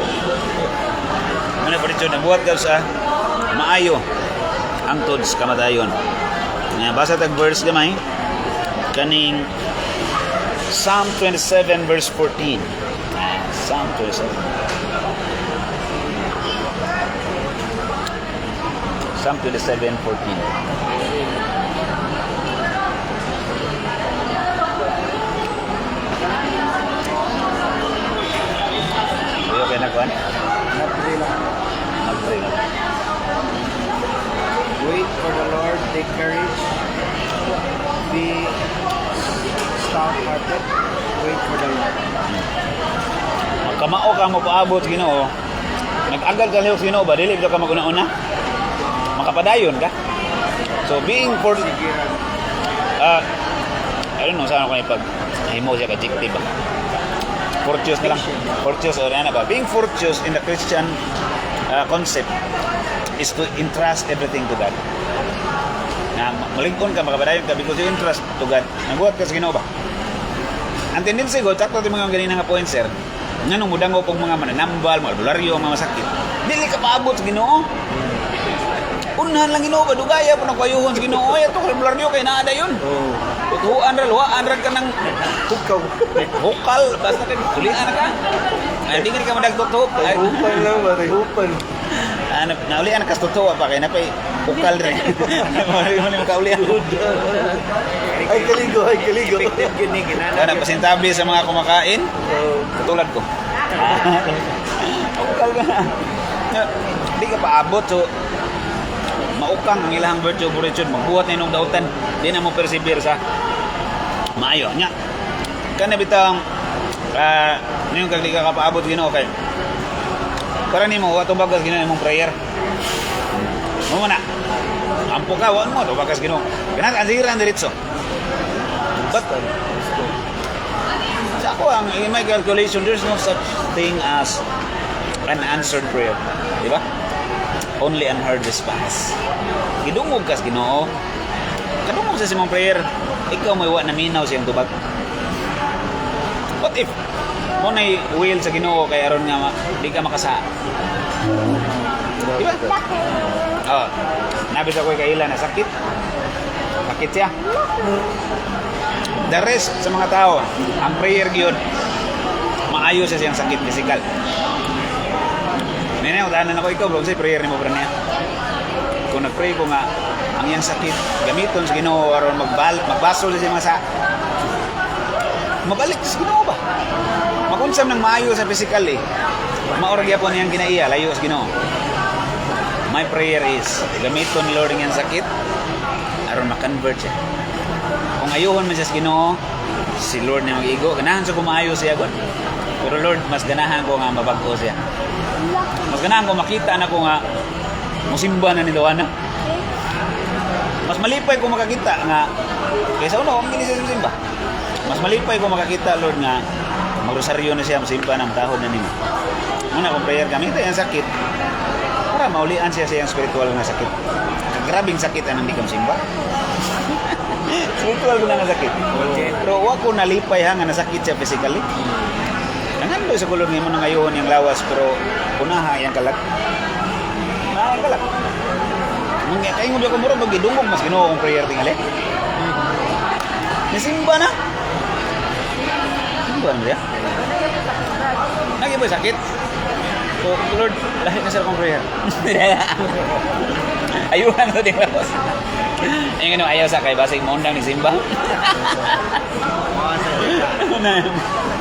Muna fortitude, nabuhat ka sa maayo ang tods kamatayon. Basa tag verse gamay. Kaning Psalm 27 verse 14. Psalm 27. Psalm 27, 14. half-hearted. Wait for the Lord. Kamao ka mo paabot sa Ginoo. Nag-agal ka sa Ginoo ba dili ka maguna-una? Makapadayon ka. So being for I don't know saan ako ipag himo siya adjective ba. Fortuous na lang. Fortuous or ano ba? Being fortuous in the Christian concept is to entrust everything to God. Na malingkon ka, makapadayon ka because you entrust to God. Naguhat ka sa Ginoo ba? Ang tendency ko, takto yung mga ganina nga points, sir, nga nung mudango pong mga mananambal, mga albularyo, mga masakit, dili ka paabot sa Ginoo. Unahan lang Ginoo ba, dugaya po ng kayuhon sa Ginoo. Ay, ito, albularyo, kay naada yun. Tutuan luhaan ka ng Hukaw. hukal, basta ka, tulian ka. Ay, di ka madagtutup. Ay, Hupan lang ba? Hupan. naulian ka tutuwa pa, kaya napay hukal rin. Mali mo kaulian. Ay, kaligo. Effective yun ni kinana. Kaya pasintabi sa mga kumakain, katulad ko. Hukal ka na. Di ka paabot, so maukang ang ilang virtue of virtue, magbuhat na inong dautan, di na mo persevere sa maayo. Nya, kan bitang ngayon kag di ka kapaabot Ginoo kay para nimo wa tubagas Ginoo imong prayer. Mo na. Ampo ka wa mo tubagas Ginoo. Kana anziran diretso. But sa ako ang in my calculation, there's no such thing as an answered prayer. Di ba? Only unheard response. Gidungog kas Ginoo. Kadungog sa imong prayer, ikaw may wa na minaw siyang tubag. What if mo na will sa Ginoo kay aron nga di ka makasa? Di ba? Oh, nabi sa ko'y kaila na sakit. Sakit siya. The rest sa mga tao, ang prayer gyud maayo sa siyang sakit physical. Nene, utanan ako ikaw, bro, say prayer nimo bro niya. Kung nagpray ko nga ang iyang sakit gamiton sa Ginoo aron magbasol sa mga mabalik sa Ginoo ba? Makunsam ng maayo sa physical eh. Maorag yapon niyang kinaiya, layo sa Ginoo. My prayer is gamiton ni Lord ang iyang sakit aron ma-convert siya. Kung ayuhon man siya sa Ginoo, si Lord na mag-igo, ganahan siya kumaayo siya gon. Pero Lord, mas ganahan ko nga mabag-o siya. Mas ganahan ko makita na ko nga musimba na ni Luana. Mas malipay ko makakita nga kaysa uno, ang ginis sa simba. Mas malipay ko makakita, Lord, nga magrosaryo na siya, masimba ng tahod na nimo. Muna kung prayer kami, ito yung sakit para maulian siya sa yung spiritual na sakit. Grabing sakit ang hindi ka masimba. Spiritual ko na sakit. Pero wag ko nalipay ha nga nasakit siya physically. Nangan doon sa kulog mo nang ayuhon yung lawas, pero punaha yung kalag. Ang kalag. Mga kayo mo ko muro magidungog mas Ginoo kong prayer tingali. Nasimba na. Simba na siya. Naging ba sakit? So, Lord, lahit na sila kong prayer. Ayuhan ko din lawas. Yung ayaw sa kay basig mo undang ni Simba.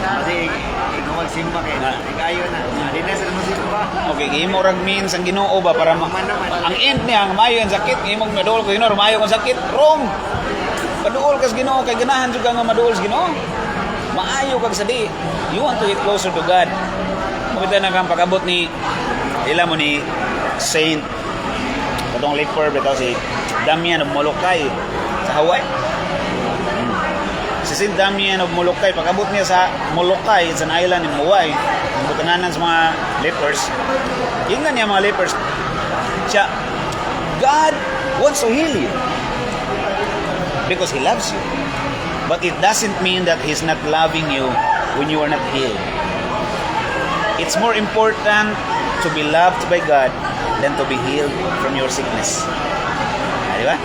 Kasi ikaw magsimba kayo. Ikayo na. Di na sila magsimba. Okay, imo rag means ang Ginoo ba para ang end niya ang maayo ang sakit, imong maduol ko Ginoo, maayo ang sakit. Wrong. Paduol kas Ginoo kay ganahan jud ka nga maduol sa Ginoo. Maayo kag sadi. You want to get closer to God. Makita na kang pag-abot ni ila mo ni Saint katong leper bitaw si Damian of Molokai sa Hawaii. Si Saint Damian of Molokai, pag-abot niya sa Molokai, it's an island in Hawaii, ang butananan sa mga lepers. Ingnan niya mga lepers. Siya, God wants to heal you because He loves you. But it doesn't mean that He's not loving you when you are not healed. It's more important to be loved by God than to be healed from your sickness. Di ba?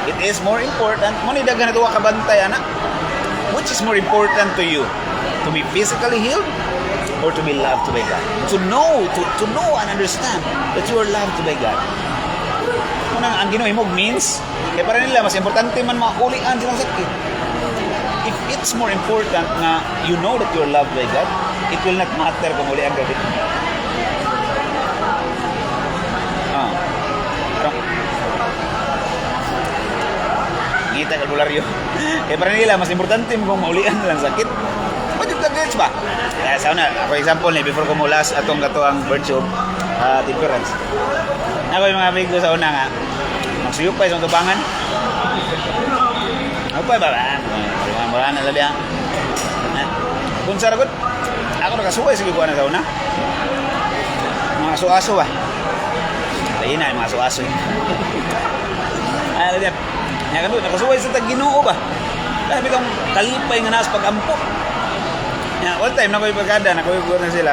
It is more important. Muna dagan na ito kabantay, anak. Which is more important to you? To be physically healed or to be loved by God? To know and understand that you are loved by God. Muna, ang ginuhimog means, kaya para nila, mas importante man maulian silang sakit. If it's more important na you know that you're loved by God, it will not matter kung ulian ka dito. ngita ka albularyo. Kaya para nila, mas importante mo kung maulian lang sakit. What if that ba? Kaya sa una, for example, before ko mulas atong gato ang virtue, temperance. Ako yung mga amigo sa una nga, magsuyupay sa tubangan. Ano pa ba? Mura na labi ha. Kung saragot, ako nakasuway sige ko na sa una. Mga aso-aso ba? Lain na yung mga aso-aso. Ano din? Nga ka doon, nakasuway sa tag-ginoo ba? Dahil itong kalipay nga nasa pag-ampo. One time, nakoy pagkada, nakoy na sila.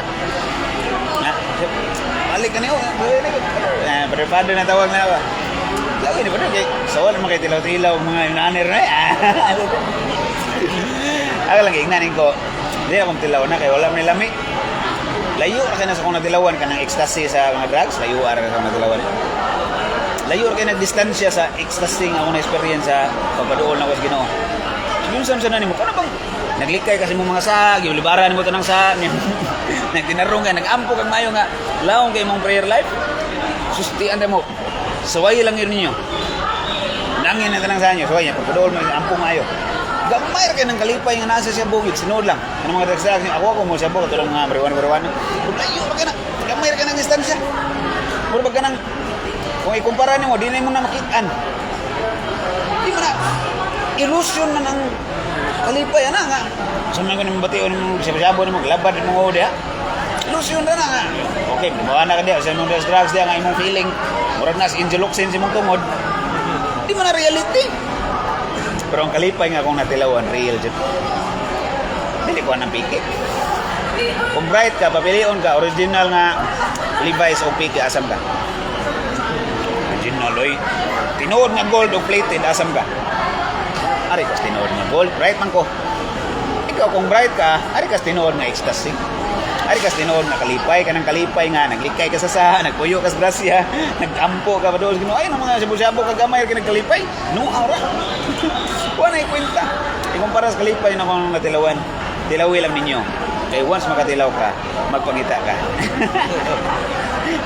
Balik ka niyo. Brother Father na tawag na ako. Lagi ni Brother, sa wala naman kayo tilaw-tilaw, mga inaner na Ako lang, ignanin ko. Hindi akong tilaw na, kaya wala may lami. Layo ka na sa kung natilawan ka ng ecstasy sa mga drugs, layo ka na sa kung natilawan. Layo ka nagdistansya sa ecstasy nga akong na-experience sa pagpadool na was Ginoo. Yung samsa na ni mo, ano bang naglikay kasi mo mga sag, yung libaran mo ito ng sag, nagtinarong ka, nag-ampo kang mayo nga, laong kayo mong prayer life, sustian mo, saway lang yun ninyo. Nangin na tanang sa inyo, saway niya, pagpadool mo, ampo mayo. Gamay kayo ng kalipay nga nasa siya bugit, sinood lang. Ano mga dragsalag niyo, ako mo siya bugit, tulong mga bariwan-bariwan. Layo ka na, gamay ka ng distansya. Mura ka ng, kung ikumpara niyo mo, di na mo na makitaan. Di mo na, illusion na ng kalipay, ana nga. Sumay ko naman batiyo ng sabo-sabo na maglabad ng mga ode, ha? Illusion na nga. Okay, bawa na ka diya, sa mong drugs diya, nga imong feeling, murag na sa injeluxin si mong tungod. Di mo na reality. Pero ang kalipay nga kung natilawan, real dyan. Dili ko ng piki. Kung bright ka, papilion ka, original nga Levi's o piki, asam ka. Original, oy. Tinuod nga gold o plated, asam ka. Ari kas tinuod nga gold, bright man ko. Ikaw kung bright ka, ari kas tinuod nga ecstasy. Ari kas tinuod nga kalipay, kanang kalipay nga, naglikay ka sa saha, nagpuyo ka sa grasya, nagampo ka pa doon. Ay, ng mga sabo-sabo ka gamay, ka nagkalipay. No, aura. Kuha na ikwenta. Ikumpara sa kalipay na kung natilawan, tilawi lang ninyo. Kaya once makatilaw ka, magpangita ka.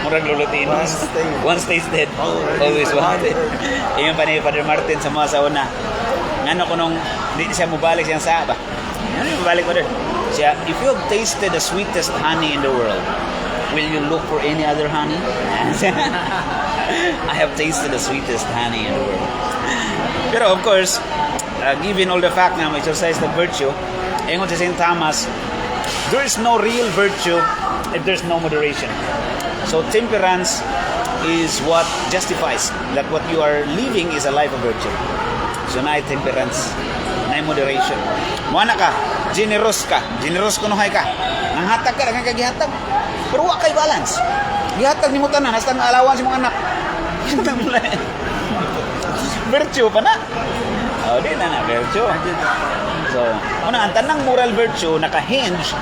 Murag lulutin. Once tasted, always wanted. Iyon pa ni Father Martin sa mga sauna. Ano ko nung di siya mubalik siyang sa ba? Ano yung mubalik ko doon? Siya, if you have tasted the sweetest honey in the world, will you look for any other honey? I have tasted the sweetest honey in the world. Pero of course, given all the fact na may exercise the virtue, ingon si St. Thomas, there is no real virtue if there's no moderation. So temperance is what justifies that what you are living is a life of virtue. So na temperance, na moderation. Muana ka, generous kunuhay ka. Nanghatag ka, nang kagihatag. Pero wa kay balance. Gihatag ni mo tanan, hasta nga alawan si mga anak. Virtue pa na. O, di na virtue. So, una, ang tanang moral virtue naka-hinge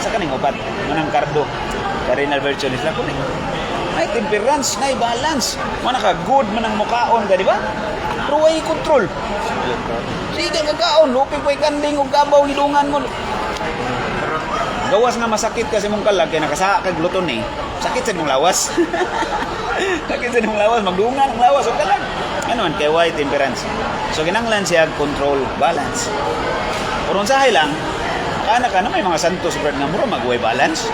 sa kaning upat. Manang kardo. Cardinal virtue ni sila kuning. May temperance, may balance. Mana ka, good manang mukaon ka, di ba? Pero way control. Sige ka kaon, lupig pa'y kanding o gabaw hidungan mo. Gawas na masakit kasi mong kalag, kaya nakasaka kag gluton eh. Sakit sa mong lawas. Sakit sa mong lawas, magdungan ang lawas o kalag. Ano man, kaya why temperance? So, kinanglan siya control, balance. Pero sahay lang, kana na may mga santos, brad, nga muro mag-way balance.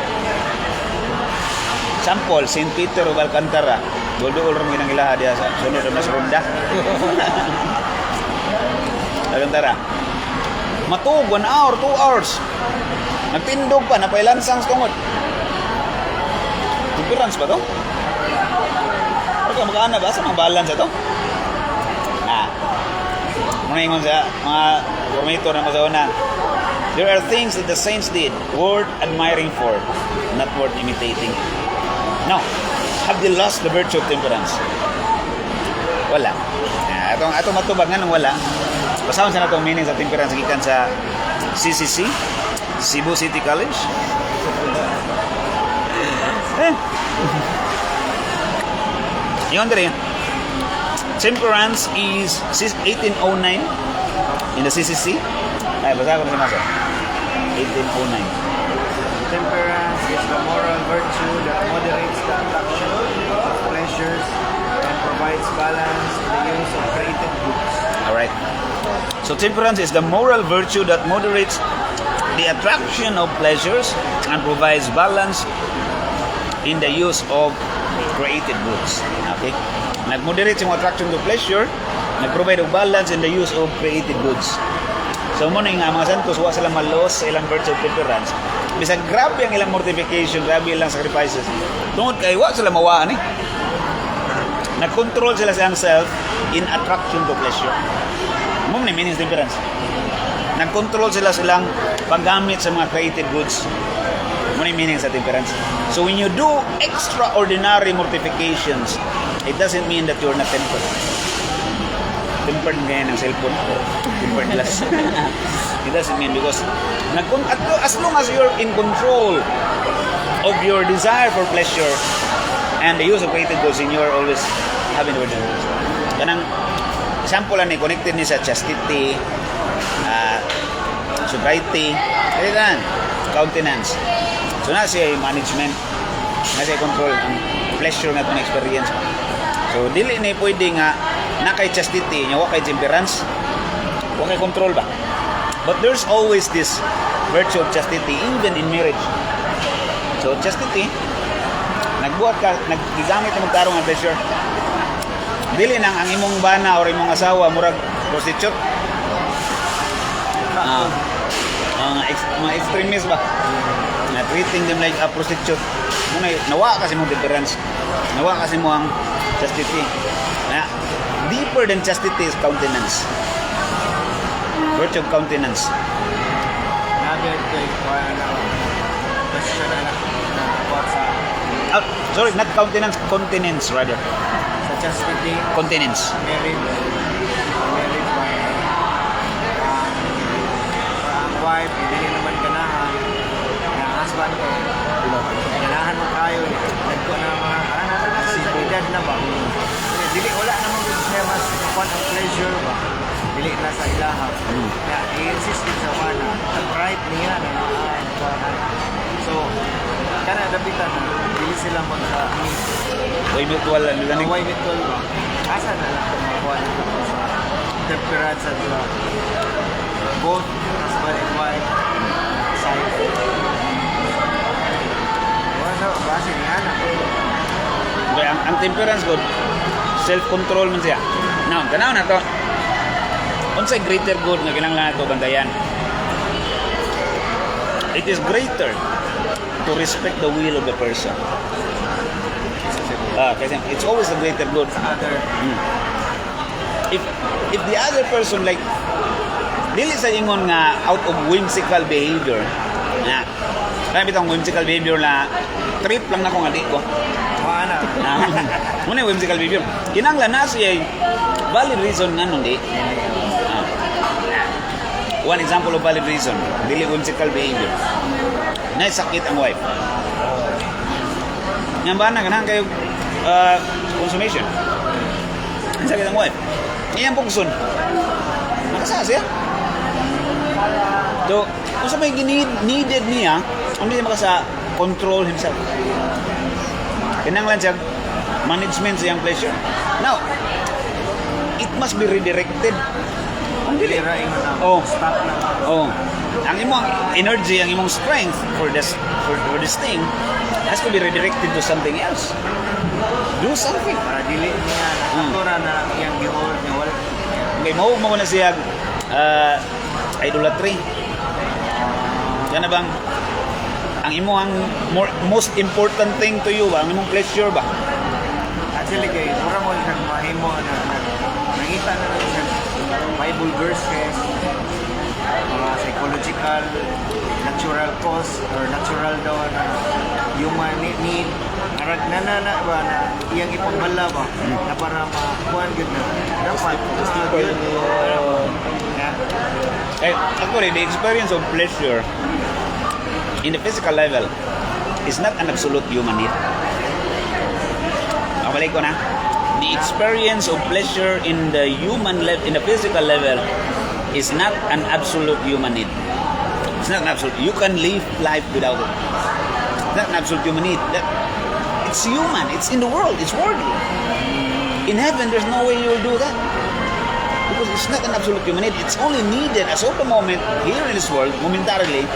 Sample, St. Peter of Alcantara. Dool-dool rin ginang ilaha diya sa sunod na mas ronda. Alcantara. Matug, 1 hour, 2 hours. Nagtindog pa, napailansang sa tungod. Temperance ba to? Ano magkana ba? Sa mga balance ito? Muna ingon sa mga formator na masauna. There are things that the saints did worth admiring for, not worth imitating. No. Have they lost the virtue of temperance? Wala. Atong matubag nga nung wala. Basahon sa natong meaning sa temperance gikan sa CCC, Cebu City College. Yun din. Temperance is 1809 in the CCC. Ay, basa ko na sinasa. 1809. Temperance is the moral virtue that moderates the attraction of pleasures and provides balance in the use of created goods. Alright? So temperance is the moral virtue that moderates the attraction of pleasures and provides balance in the use of created goods. Okay? Nag-moderate yung attraction to pleasure, nag-provide of balance in the use of created goods. So muna nga mga santos, wa sila malos sa ilang virtue of temperance. Bisag grabe ang ilang mortification, grabe ilang sacrifices. Tungod kay wa sila mawaan eh. Nag-control sila sa self in attraction to pleasure. Mo ni meaning temperance. Nag-control sila silang paggamit sa mga created goods. Mo ni meaning sa temperance. So when you do extraordinary mortifications, it doesn't mean that you're not tempered. Tempered ngayon ng cellphone. Tempered glass. It doesn't mean because as long as you're in control of your desire for pleasure and the use of created goods, and you're always having the word. Kanang example ni connected ni sa chastity, sobriety, kailan countenance. So na siya management, na siya control ang pleasure na itong experience. So dili ni pwede nga na kay chastity nya wa kay temperance, wa kay control ba. But there's always this virtue of chastity even in marriage. So chastity, nagbuhat ka, naggigamit mo tarong ang pleasure. Dili nang ang imong bana or imong asawa murag prostitute. Mga extremist ba? Na treating them like a prostitute. Muna nawa kasi mo temperance. Nawa kasi mo ang chastity. Na deeper than chastity is countenance. Virtue of countenance. Nabi ko question na Sorry, not countenance, continence rather. sa chastity, Continence. married by ang wife, hindi naman ganahan. Ang husband ko, ganahan mo kayo. Nagko na mga, sa edad na ba? Dili, wala naman yung sistema sa ang pleasure ba? Dili na sa ilaha. Kaya i-insist din sa wana. Ang right niya na so, kana dapitan na, dili sila mag-meet. Way mutual ang Ang laning. way mitol ba? Asa na lang itong makuha nito sa temperance at both husband and wife side. Wala sa base niya na. Okay, ang temperance good, self-control man siya. Now, tanaw na to. Unsay greater good nga kinahanglan nato bantayan? It is greater to respect the will of the person. Kasi it's always the greater good. Sa other, If the other person like dili sa ingon nga out of whimsical behavior na kaya bitang whimsical behavior na trip lang na ko nga di ko mga muna yung whimsical behavior kinanglan na siya valid reason nga nun di. One example of valid reason dili whimsical behavior na sakit ang wife nga ba na ganahan kayo consummation sakit ang wife iyang pugson nakasa siya. So, kung sa may needed niya, hindi niya makasa control himself. Kinanglan siya management sa iyang pleasure. Now, it must be redirected. Ang dili. Oh. stop lang. Oh. Ang imong energy, ang imong strength for this thing has to be redirected to something else. Do something. Para dili niya natura na iyang gihold niya wala. Okay, mo na siya idolatry. Yan na bang ang imong most important thing to you ba? Ang imong pleasure ba? Actually kay mura mo siyang mahimo na nakita na lang siya Bible verses, mga psychological, natural cause or natural daw na human need arag na ba na iyang ipagbala ba na para makuhan gud na dapat gusto ko yun Actually, the experience of pleasure in the physical level is not an absolute human need. Balik ko na. The experience of pleasure in the in the physical level is not an absolute human need. It's not an absolute. You can live life without it. It's not an absolute human need. It's human. It's in the world. It's worldly. In heaven, there's no way you will do that. You Because it's not an absolute human need. It's only needed as of the moment here in this world, momentarily,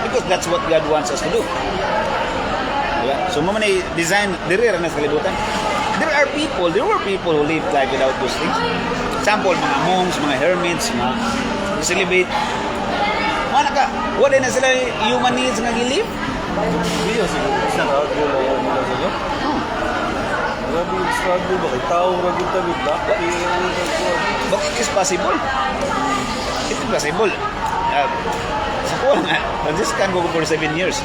because that's what God wants us to do. Diba? So, mo man ay design, diri ra na sa kalibutan. There were people who lived life without those things. Example, mga monks, mga hermits, mga celibate. Mana ka, wala na sila human needs nga gilive. Iya siguro struggle na yan nila sila. Grabe yung struggle ba? Kay tao ra gyud ta gud ba? But it is possible. It is possible. Sa kuha nga, Franciscan ko for 7 years.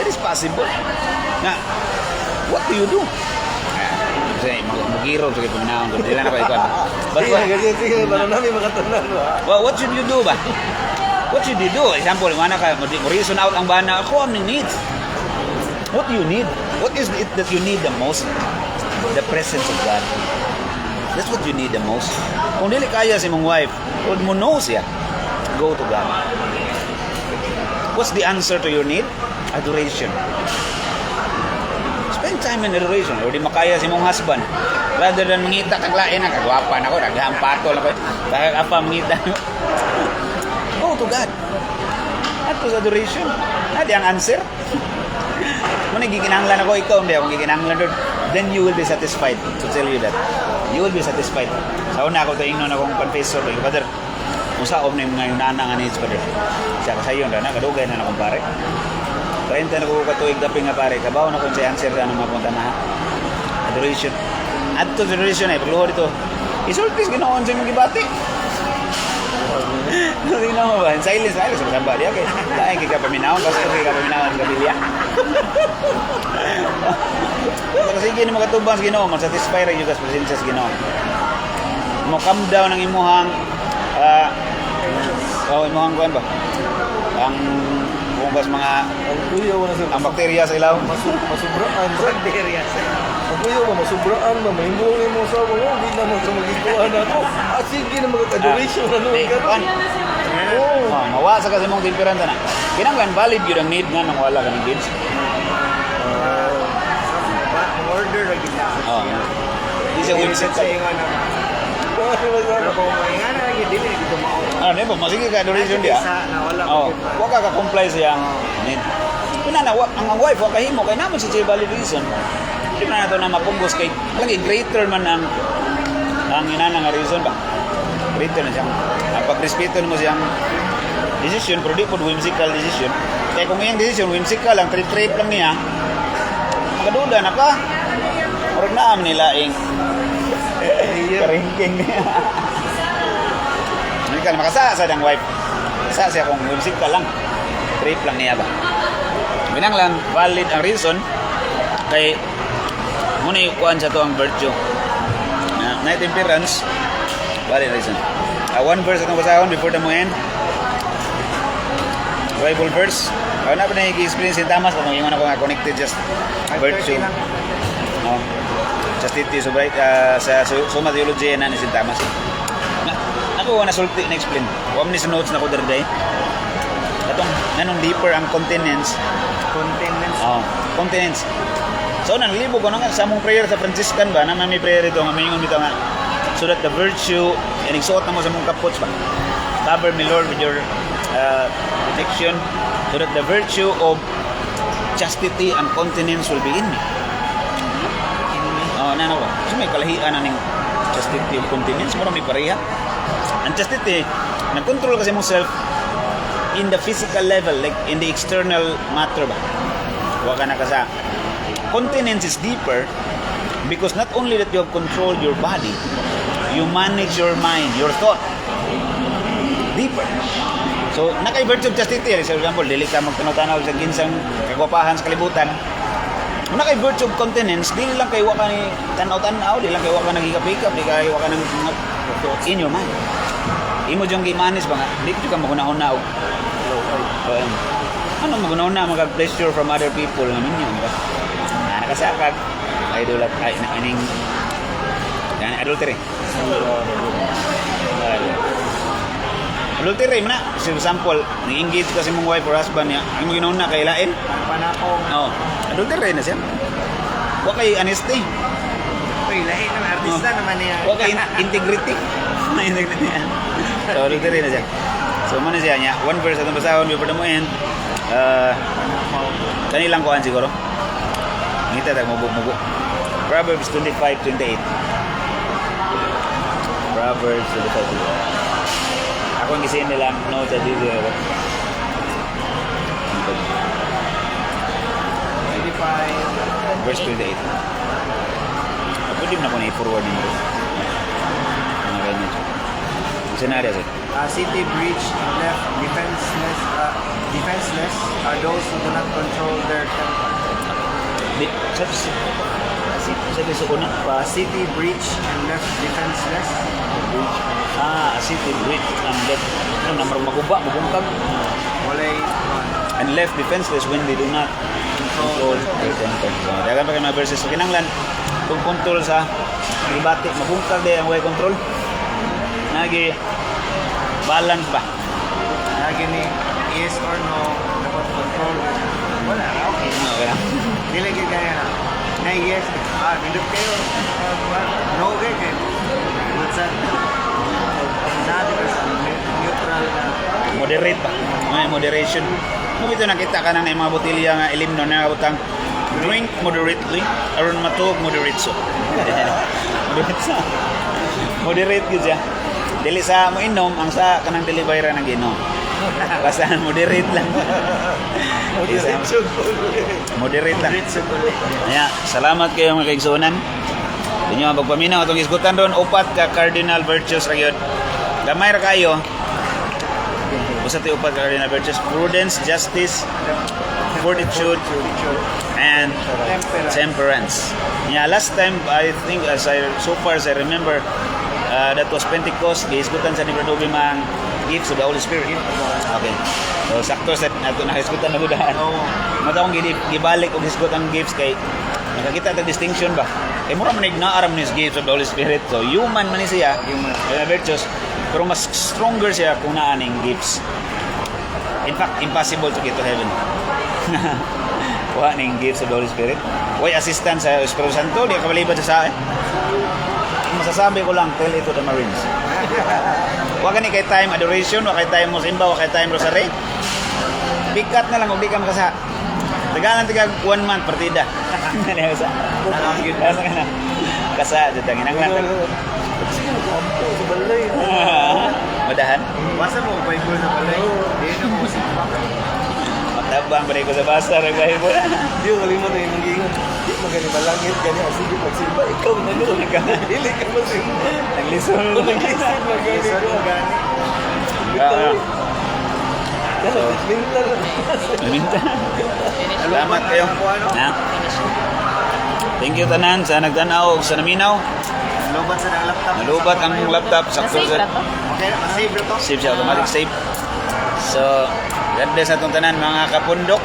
It is possible. Na, what do you do? Kasi mag-giro, sige puminahon ko. Dila na ko ikaw. But Sige, para namin makatanan ba? what should you do ba? What should you do? Example, mana ka, mo reason out ang bana, ako ang need. What do you need? What is it that you need the most? The presence of God. That's what you need the most. Kung dili kaya si mong wife, kung mo know siya, go to God. What's the answer to your need? Adoration. Spend time in adoration. O di makaya si mong husband. Rather than mangita kaglain na, kagwapan ako, naghampatol ako. Apa mangita. Go to God. That was adoration. Di ang answer. Kung nagiginanglan ako, ikaw hindi ako giginanglan doon, then you will be satisfied to tell you that. You will be satisfied. Sa una ako, taingnon akong confessor, Father, kung saom na yung mga yunana nga needs, Father. Siya kasayon na, kadugay na akong pare. 30 na ko katuig daping nga pare, kabaw na kung siya answer na mapunta na. Adoration. At to adoration ay, pagluho dito, isultis ginoon sa mga gibati. Tingnan mo ba? Silence, sababa dia kay lain kay kapaminawan kasi kay kapaminawan sa bilya. Pero sige ni makatubang sa Ginoo, satisfy ra gyud sa presensya sa Ginoo. Mo calm down ang imuhang imuhang kuan ba? Ang bukas mga Ang kuya wala sa ang bakterya sa ilaw. masubraan. Bacteria. Ang kuya ba masubraan ba? Mahimbungin mo sa mo, hindi na mo sa magikuan ako. Sige na mag-adoration na nun ka. Kuan. Oh, mawa sa kasi mong temperanta na. Kinanglan valid yun ang need nga nang wala ka ng needs. Order lagi na. Oh. Di siya website Sa ingon na. Pero kung maingan na lagi, dili dito mao. ano ba, masige ka adoration dia. Na wala Oh, ko. wa ka ka-comply sa iyang need. Kuna na ang wife wa kahimo kay naman si valid reason. Di man nato na mapunggos kay lagi greater man ang inana nga reason ba. Greater na siya. Ang pagrespeto mo siyang decision, pero di po whimsical decision. Kaya kung iyang decision, whimsical lang, trip-trip lang niya, magaduda na ka. Parang naam nila ing karingking niya. Whimsical, makasa sa dang wife. Sa siya kung whimsical lang. Trip lang niya ba. Binang lang, valid ang reason kay muna ikuan sa to ang virtue. Night temperance, valid reason. One verse atong basahon before the mo end. Bible verse. Na pa na i-experience si Thomas kung ingon ako nga connected just virtue. No. Chastity so bright sa Summa Theology na ni si Thomas. Ako na sulti na explain. Wa man ni sa notes na ko derday. Atong nanong deeper ang continence. Continence. So nanlibo ko nga sa among prayer sa Franciscan ba na may prayer ito nga mayon bitaw nga so that the virtue and isuot na mo sa mong kapots ba. Cover me Lord with your protection so that the virtue of chastity and continence will be in me. Oh, nano ba? So may kalahian na ning chastity and continence, mura may pareha. Ang chastity, nag-control kasi mong self in the physical level, like in the external matter ba. Huwag ka na kasa. Continence is deeper because not only that you have controlled your body, you manage your mind, your thought. Deeper. So, nakay-virtue of chastity. For example, dili ka magtanaw-tanaw sa ginsang kagwapahan sa kalibutan. Kung nakay-virtue of continence, dili lang kayo ka ni tanaw-tanaw, dili lang kayo ka nagikap-ikap, dili kayo ka ng in your mind. Imo diyong gimanis ba nga, dili ka magunahon-naog. Ano magunahon-na mag-pleasure from other people nga ninyo, ba? Nakasakag, idol at ining adultery. Adultery mo na. For example, nag-engage ka sa mong wife or husband niya, ang mo ginauna kay lain. Panakong. Oo. Adultery na siya. Huwag kay honesty. Uy, lahi ng artista naman niya. Huwag kay integrity. Yung teknik niya. So, ulit rin na siya. So, mana siya niya. One verse atong basahon before the mo end. Kanilang kuhan siguro. Ngita tag mubog-mubog. Proverbs 25:28. Proverbs 25:28. Ako ang gisin nila no sa dito. 25. Verse 28. Pwede mo na ko na i-forward nyo. Mga ganyan siya. Senaryo siya. City breach and left defenseless are those who do not control their temper. Sabi sa una. City breach and left defenseless. City breach and left. Ano, namar maguba, magungkag. Walay And left defenseless when they do not control their temper. So, dagan pa kayo mga verses. So, kinanglan, kung control sa ibati, magungkag din ang way control. Nagi, balance ba? lagi ni yes or no dapat control. Wala, okay. Okay na. Dili gyud kaya na yes, nindot kayo. No kay kay. What's that? Nabi ka sa neutral na. Moderate ba? May moderation. Kung ito nakita ka na ng mga botilya nga ilimno na butang drink moderately aron matug moderate so. Moderate gyud siya. Dili sa mo inom ang sa kanang delivery ng ginom. Basta moderate lang. Moderate lang. Kaya salamat kayo mga kaigsunan. Inyo ang pagpaminaw atong isgutan ron upat ka cardinal virtues ra gyud. Gamay ra kayo. Basta ti upat ka cardinal virtues: prudence, justice, fortitude, and temperance. Yeah, last time I think so far as I remember, that was Pentecost. Gihisgutan sa ni Brother Obi mang gifts of the Holy Spirit. Okay. So sakto sa nato na hisgutan na gudahan. Mata akong gibalik og hisgutan gifts kay nakakita ta distinction ba. Kay mura man ignaaram ni gifts of the Holy Spirit. So human man ni siya, human virtues, pero mas stronger siya kung naa ning gifts. In fact, impossible to get to heaven. Kuha ning gifts of the Holy Spirit. Way assistance sa Espiritu Santo, di ka malibad sa akin. Masasabi ko lang, tell it to the Marines. Huwag ni kay time adoration, huwag kay time musimba, huwag kay time rosary. Pikat na lang, huwag di ka makasa. Tagalan tiga 1 month partida. Kasa. Kasa, datangin ang lang. Madahan. Basa mo Bible sa balay. Dino mo simba. Matabang pa rin ko sa basa, Bible. Di ko kalimot na yung nag-iingat. Di magani malangit, gani asige magsimba. Ikaw na doon. Dili ka magsimba. Naglisod. Nag-isip magani. Isod mo gani. Minta. Salamat kayo. Na. Thank you tanan sa nagtanaw ug sa naminaw. Lubat sa ng laptop. Nalubat ang laptop sakto Nasave sa ba to? Okay, save ito. save siya, automatic save. So, God bless atong tanan mga kapundok.